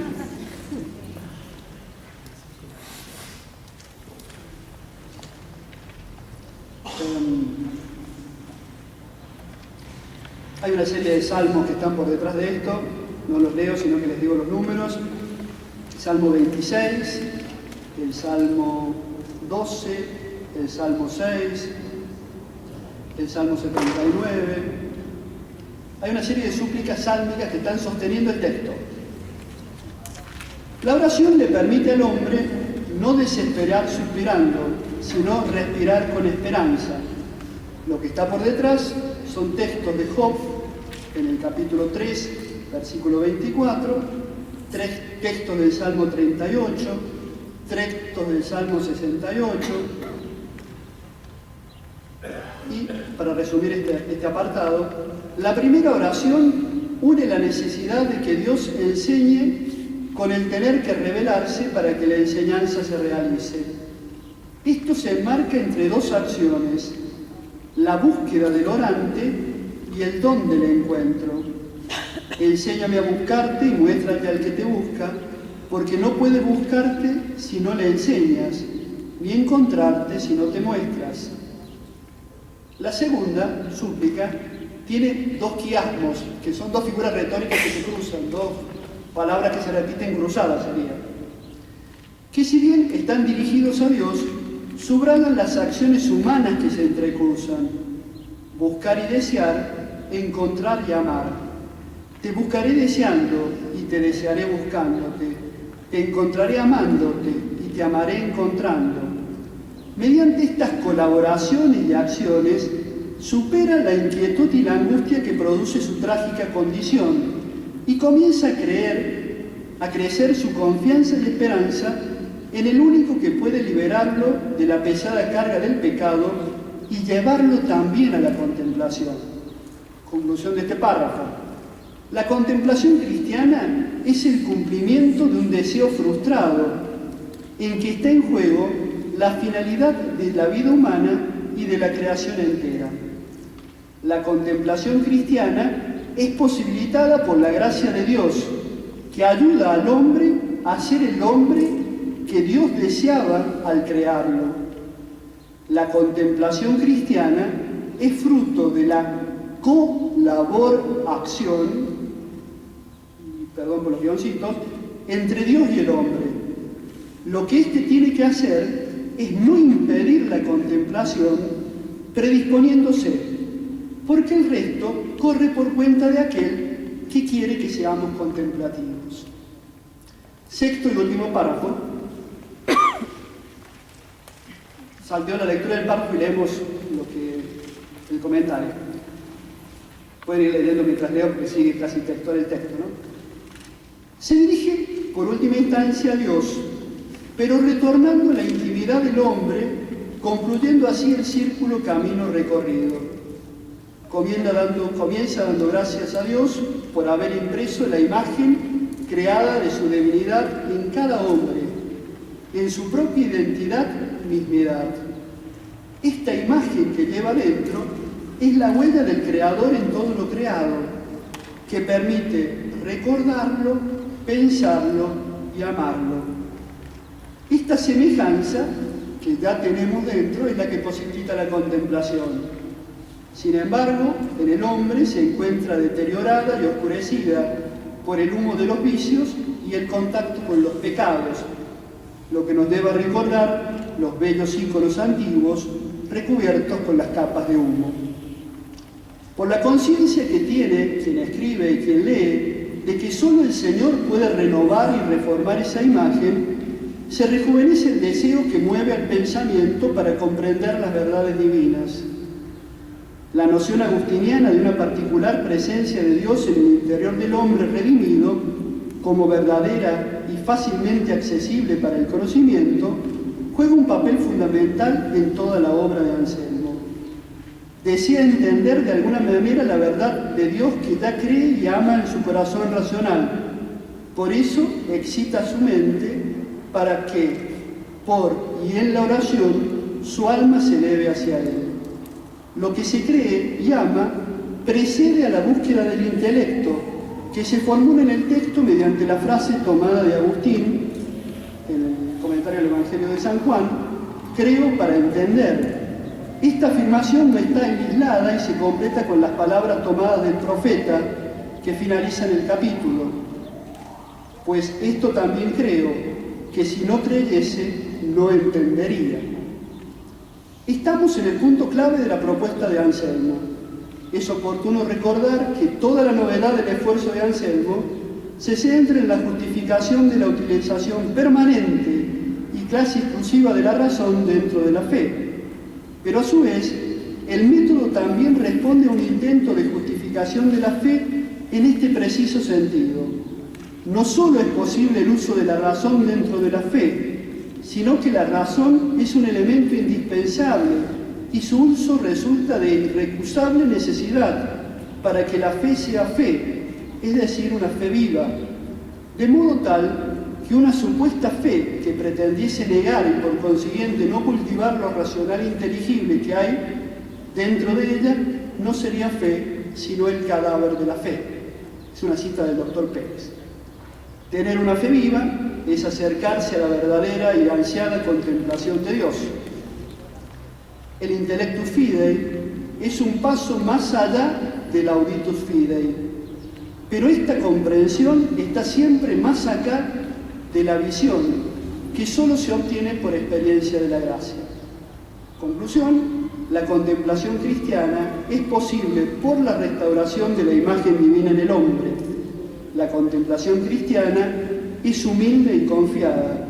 [SPEAKER 2] Hay una serie de salmos que están por detrás de esto, no los leo, sino que les digo los números. Salmo 26, el Salmo 12, el Salmo 6, el Salmo 79. Hay una serie de súplicas sálmicas que están sosteniendo el texto. La oración le permite al hombre no desesperar suspirando, sino respirar con esperanza. Lo que está por detrás son textos de Job, en el capítulo 3, versículo 24, textos del Salmo 38, textos del Salmo 68, y para resumir este apartado, la primera oración une la necesidad de que Dios enseñe con el tener que revelarse para que la enseñanza se realice. Esto se enmarca entre dos acciones: la búsqueda del orante y el don del encuentro. Enséñame a buscarte y muéstrate al que te busca, porque no puede buscarte si no le enseñas, ni encontrarte si no te muestras. La segunda súplica tiene dos quiasmos, que son dos figuras retóricas que se cruzan, dos palabras que se repiten cruzadas sería, que si bien están dirigidos a Dios, subrayan las acciones humanas que se entrecruzan: buscar y desear, encontrar y amar. Te buscaré deseando y te desearé buscándote, te encontraré amándote y te amaré encontrando. Mediante estas colaboraciones y acciones supera la inquietud y la angustia que produce su trágica condición y comienza a crecer su confianza y esperanza en el único que puede liberarlo de la pesada carga del pecado y llevarlo también a la contemplación. Conclusión de este párrafo. La contemplación cristiana es el cumplimiento de un deseo frustrado, en que está en juego la finalidad de la vida humana y de la creación entera. La contemplación cristiana es posibilitada por la gracia de Dios, que ayuda al hombre a ser el hombre que Dios deseaba al crearlo. La contemplación cristiana es fruto de la colaboración, perdón por los guioncitos, entre Dios y el hombre. Lo que éste tiene que hacer es no impedir la contemplación, predisponiéndose, porque el resto corre por cuenta de aquel que quiere que seamos contemplativos. Sexto y último párrafo. Salteo la lectura del párrafo y leemos el comentario. Pueden ir leyendo mientras leo porque sigue casi textual el texto, ¿no? Se dirige por última instancia a Dios, pero retornando a la intimidad del hombre, concluyendo así el círculo camino recorrido. Comienza dando gracias a Dios por haber impreso la imagen creada de su divinidad en cada hombre, en su propia identidad, mismidad. Esta imagen que lleva dentro es la huella del Creador en todo lo creado, que permite recordarlo, pensarlo y amarlo. Esta semejanza que ya tenemos dentro es la que posibilita la contemplación. Sin embargo, en el hombre se encuentra deteriorada y oscurecida por el humo de los vicios y el contacto con los pecados, lo que nos debe recordar los bellos íconos antiguos recubiertos con las capas de humo. Por la conciencia que tiene quien escribe y quien lee de que solo el Señor puede renovar y reformar esa imagen, se rejuvenece el deseo que mueve al pensamiento para comprender las verdades divinas. La noción agustiniana de una particular presencia de Dios en el interior del hombre redimido, como verdadera y fácilmente accesible para el conocimiento, juega un papel fundamental en toda la obra de Anselmo. Desea entender de alguna manera la verdad de Dios que ya cree y ama en su corazón racional. Por eso excita su mente para que, por y en la oración, su alma se eleve hacia Él. Lo que se cree y ama precede a la búsqueda del intelecto, que se formula en el texto mediante la frase tomada de Agustín, en el comentario del Evangelio de San Juan: creo para entender. Esta afirmación no está aislada y se completa con las palabras tomadas del profeta que finalizan el capítulo: pues esto también creo, que si no creyese, no entendería. Estamos en el punto clave de la propuesta de Anselmo. Es oportuno recordar que toda la novedad del esfuerzo de Anselmo se centra en la justificación de la utilización permanente y casi exclusiva de la razón dentro de la fe. Pero a su vez, el método también responde a un intento de justificación de la fe en este preciso sentido. No solo es posible el uso de la razón dentro de la fe, sino que la razón es un elemento indispensable y su uso resulta de irrecusable necesidad para que la fe sea fe, es decir, una fe viva. De modo tal que una supuesta fe que pretendiese negar y por consiguiente no cultivar lo racional e inteligible que hay dentro de ella, no sería fe, sino el cadáver de la fe. Es una cita del doctor Pérez. Tener una fe viva es acercarse a la verdadera y ansiada contemplación de Dios. El intellectus fidei es un paso más allá del auditus fidei, pero esta comprensión está siempre más acá de la visión, que solo se obtiene por experiencia de la gracia. Conclusión: la contemplación cristiana es posible por la restauración de la imagen divina en el hombre. La contemplación cristiana es humilde y confiada.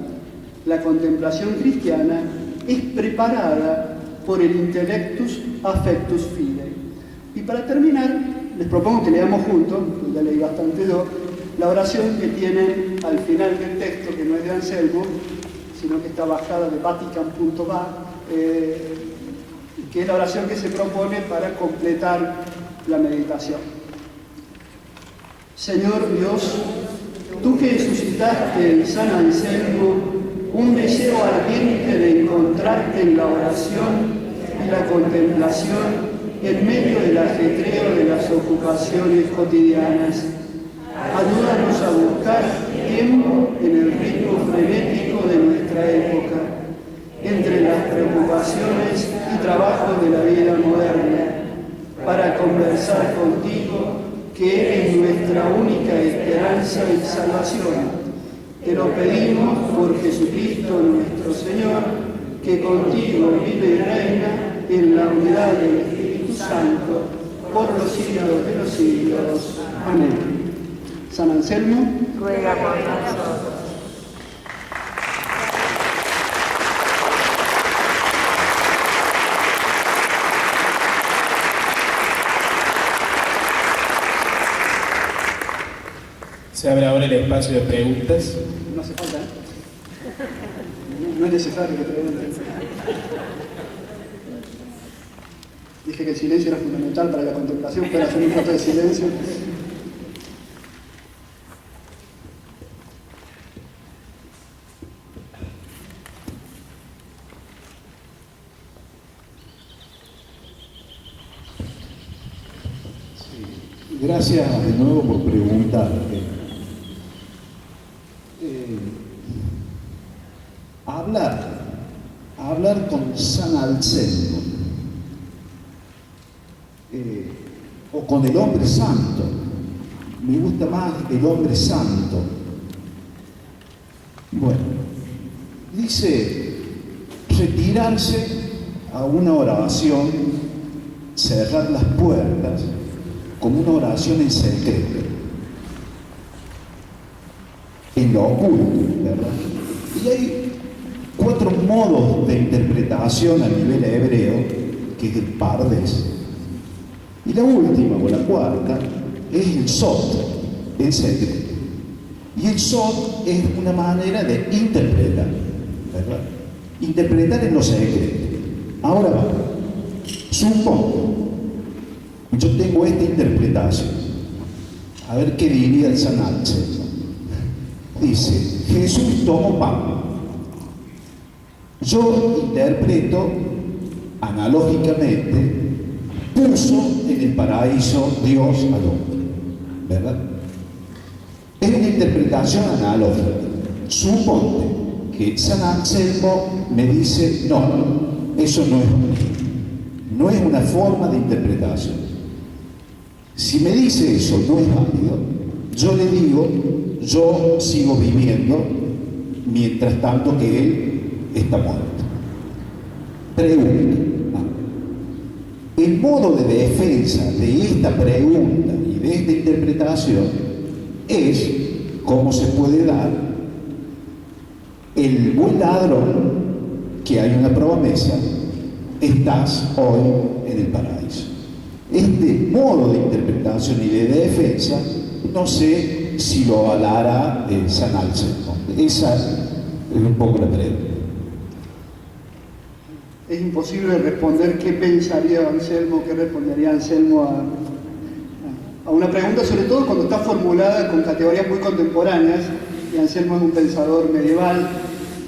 [SPEAKER 2] La contemplación cristiana es preparada por el intellectus affectus fidei. Y para terminar, les propongo que leamos juntos, ya leí bastante yo, la oración que tienen al final del texto, que no es de Anselmo, sino que está bajada de vatican.va, que es la oración que se propone para completar la meditación. Señor Dios, tú que suscitaste en San Anselmo un deseo ardiente de encontrarte en la oración y la contemplación en medio del ajetreo de las ocupaciones cotidianas, ayúdanos a buscar tiempo en el ritmo frenético de nuestra época, entre las preocupaciones y trabajos de la vida moderna, para conversar contigo, que eres nuestra única esperanza y salvación. Te lo pedimos por Jesucristo nuestro Señor, que contigo vive y reina en la unidad del Espíritu Santo, por los siglos de los siglos. Amén. San Anselmo,
[SPEAKER 4] ruega por nosotros.
[SPEAKER 1] Se abre ahora el espacio de preguntas.
[SPEAKER 2] no hace falta, ¿eh? No es necesario que pregunten. Dije que el silencio era fundamental para la contemplación, para hacer un rato de silencio.
[SPEAKER 5] Gracias de nuevo por preguntar. Hablar con San Anselmo o con el hombre santo. Me gusta más el hombre santo. Bueno, dice retirarse a una oración, cerrar las puertas, como una oración en secreto, en lo oculto, ¿verdad? Y hay 4 modos de interpretación a nivel hebreo, que es el pardes. Y la última, o la cuarta, es el sot, en secreto. Y el sot es una manera de interpretar, ¿verdad? Interpretar en lo secreto. Ahora va. Supongo, yo tengo esta interpretación. A ver qué diría el San Anselmo. Dice, Jesús tomó pan. Yo interpreto, analógicamente, puso en el paraíso Dios al hombre. ¿Verdad? Es una interpretación analógica. Suponte que San Anselmo me dice, no, eso no es una forma de interpretación. Si me dice eso no es válido, yo le digo, yo sigo viviendo mientras tanto que él está muerto. Pregunta. El modo de defensa de esta pregunta y de esta interpretación es cómo se puede dar el buen ladrón, que hay una promesa, estás hoy en el paraíso. Este modo de interpretación y de defensa, no sé si lo avalará San Anselmo. Esa es un poco la pregunta.
[SPEAKER 2] Es imposible responder qué pensaría Anselmo, qué respondería Anselmo a una pregunta, sobre todo cuando está formulada con categorías muy contemporáneas, y Anselmo es un pensador medieval,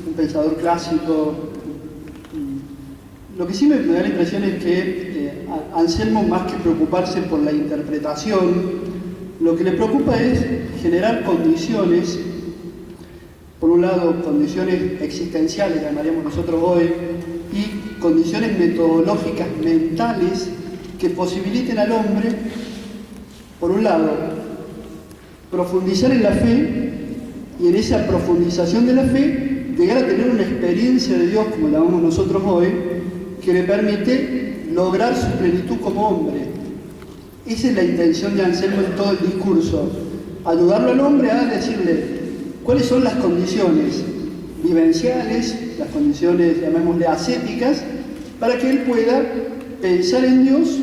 [SPEAKER 2] un pensador clásico. Lo que sí me da la impresión es que Anselmo, más que preocuparse por la interpretación, lo que le preocupa es generar condiciones, por un lado condiciones existenciales, llamaríamos nosotros hoy, y condiciones metodológicas, mentales, que posibiliten al hombre, por un lado, profundizar en la fe, y en esa profundización de la fe, llegar a tener una experiencia de Dios, como la vemos nosotros hoy, que le permite lograr su plenitud como hombre. Esa es la intención de Anselmo en todo el discurso, ayudarlo al hombre a decirle cuáles son las condiciones vivenciales, las condiciones, llamémosle, ascéticas, para que él pueda pensar en Dios,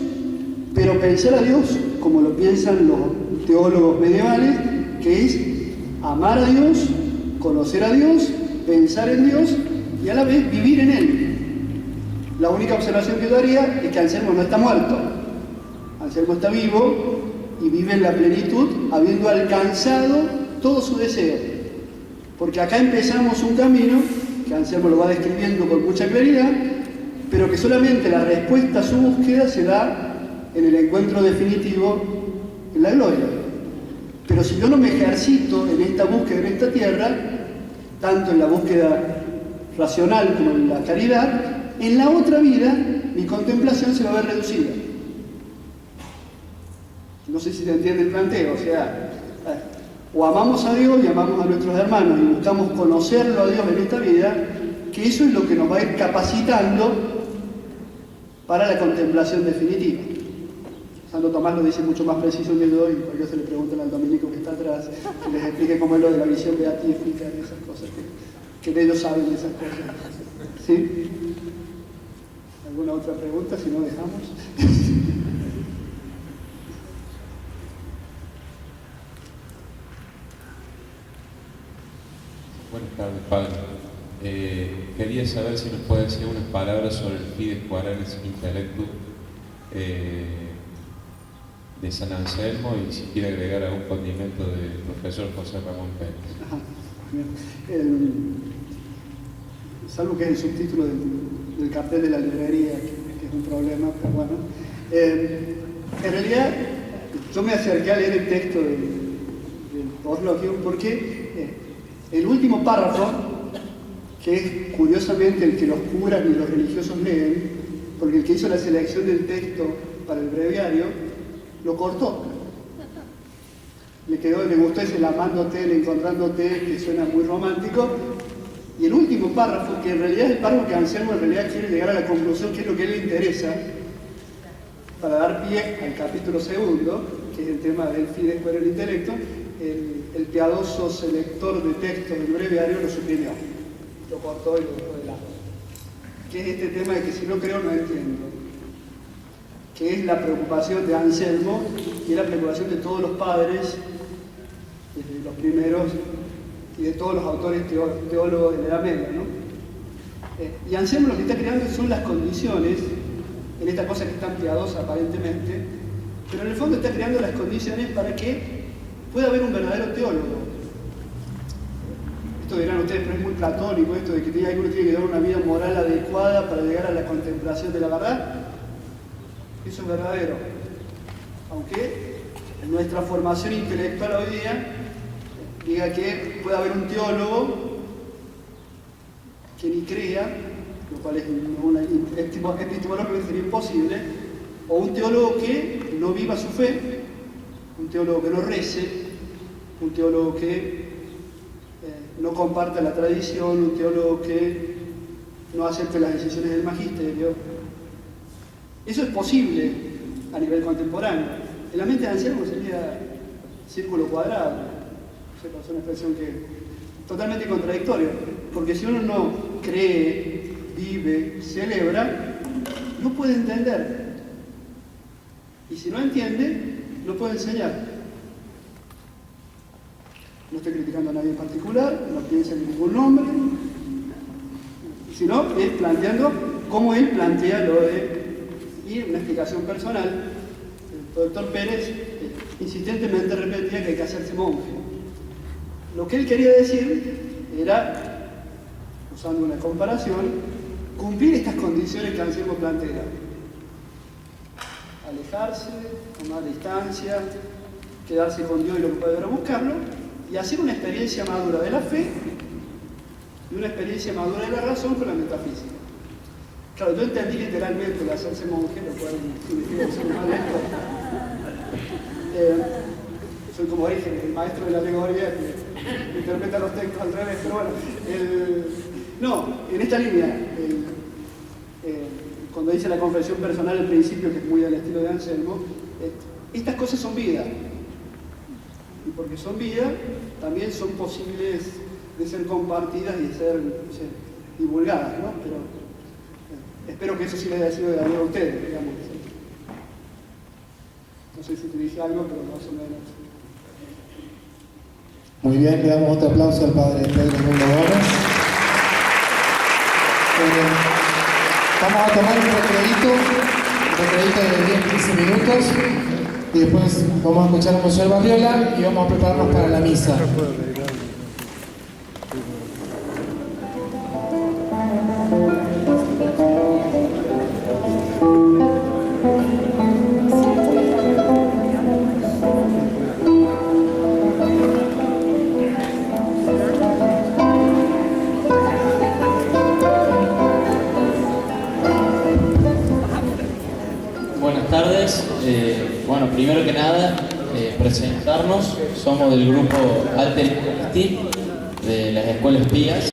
[SPEAKER 2] pero pensar a Dios como lo piensan los teólogos medievales, que es amar a Dios, conocer a Dios, pensar en Dios y a la vez vivir en Él. La única observación que yo haría es que Anselmo no está muerto. Anselmo está vivo y vive en la plenitud, habiendo alcanzado todo su deseo. Porque acá empezamos un camino, que Anselmo lo va describiendo con mucha claridad, pero que solamente la respuesta a su búsqueda se da en el encuentro definitivo en la gloria. Pero si yo no me ejercito en esta búsqueda, en esta tierra, tanto en la búsqueda racional como en la caridad, en la otra vida mi contemplación se va a ver reducida. No sé si se entiende el planteo, o sea, o amamos a Dios y amamos a nuestros hermanos y buscamos conocerlo a Dios en esta vida, que eso es lo que nos va a ir capacitando para la contemplación definitiva. Santo Tomás lo dice mucho más preciso que yo, y por eso se le preguntan al dominico que está atrás, que les explique cómo es lo de la visión beatífica y esas cosas, que ellos saben de esas cosas. ¿Sí? ¿Alguna otra pregunta? Si no, dejamos.
[SPEAKER 6] Buenas tardes, padre. Quería saber si nos puede decir unas palabras sobre el Fides Quaerens Intellectus de San Anselmo, y si quiere agregar algún condimento del profesor José Ramón Pérez.
[SPEAKER 2] Salvo que es el subtítulo del cartel de la librería, que es un problema, pero bueno. En realidad, yo me acerqué a leer el texto del Postlogium porque el último párrafo, que es curiosamente el que los curas y los religiosos leen, porque el que hizo la selección del texto para el breviario, lo cortó. Le gustó ese amándote, el encontrándote, que suena muy romántico. Y el último párrafo, que en realidad es el párrafo que Anselmo en realidad quiere llegar a la conclusión, que es lo que a él le interesa, para dar pie al capítulo segundo, que es el tema del Fides Quaerens Intellectus, el piadoso selector de textos del breviario lo suprimió, lo cortó y lo dejó de lado. Que es este tema de que si no creo no entiendo, que es la preocupación de Anselmo y es la preocupación de todos los padres, desde los primeros y de todos los autores teólogos de la Edad Media, ¿no? Y Anselmo lo que está creando son las condiciones, en esta cosa que es tan piadosa aparentemente, pero en el fondo está creando las condiciones para que pueda haber un verdadero teólogo. Esto dirán ustedes, pero es muy platónico esto de que uno tiene que dar una vida moral adecuada para llegar a la contemplación de la verdad. Eso es verdadero. Aunque nuestra formación intelectual hoy día diga que puede haber un teólogo que ni crea, lo cual es epistemológicamente sería imposible, o un teólogo que no viva su fe, un teólogo que no rece, un teólogo que no comparta la tradición, un teólogo que no acepte las decisiones del magisterio. Eso es posible a nivel contemporáneo. En la mente de Anselmo sería círculo cuadrado. Es una expresión que totalmente contradictoria, porque si uno no cree, vive, celebra, no puede entender. Y si no entiende, no puede enseñar. No estoy criticando a nadie en particular, no piensa en ningún nombre, sino es planteando cómo él plantea lo de, y una explicación personal. El doctor Pérez insistentemente repetía que hay que hacerse monje. Lo que él quería decir era, usando una comparación, cumplir estas condiciones que Anselmo plantea. Alejarse, tomar distancia, quedarse con Dios y lo que puede ver a buscarlo, y hacer una experiencia madura de la fe y una experiencia madura de la razón con la metafísica. Claro, yo entendí literalmente el hacerse monje, lo cual significa ser mal esto. Soy como Origen, el maestro de la alegoría que interpreta los textos al revés, pero bueno, no, en esta línea, cuando dice la confesión personal al principio, que es muy al estilo de Anselmo, estas cosas son vida. Y porque son vida, también son posibles de ser compartidas y de ser divulgadas, ¿no? Pero espero que eso sí les haya sido de ayuda a ustedes, digamos. No sé si te dije algo, pero más o menos.
[SPEAKER 7] Muy bien, le damos otro aplauso al padre Pedro Mundo Gómez. Vamos a tomar un recreíto de 10-15 minutos y después vamos a escuchar a Monseñor Barriola y vamos a prepararnos para la misa.
[SPEAKER 8] Buenas tardes. Bueno, primero que nada, presentarnos. Somos del grupo Alter Christi de las Escuelas Pías.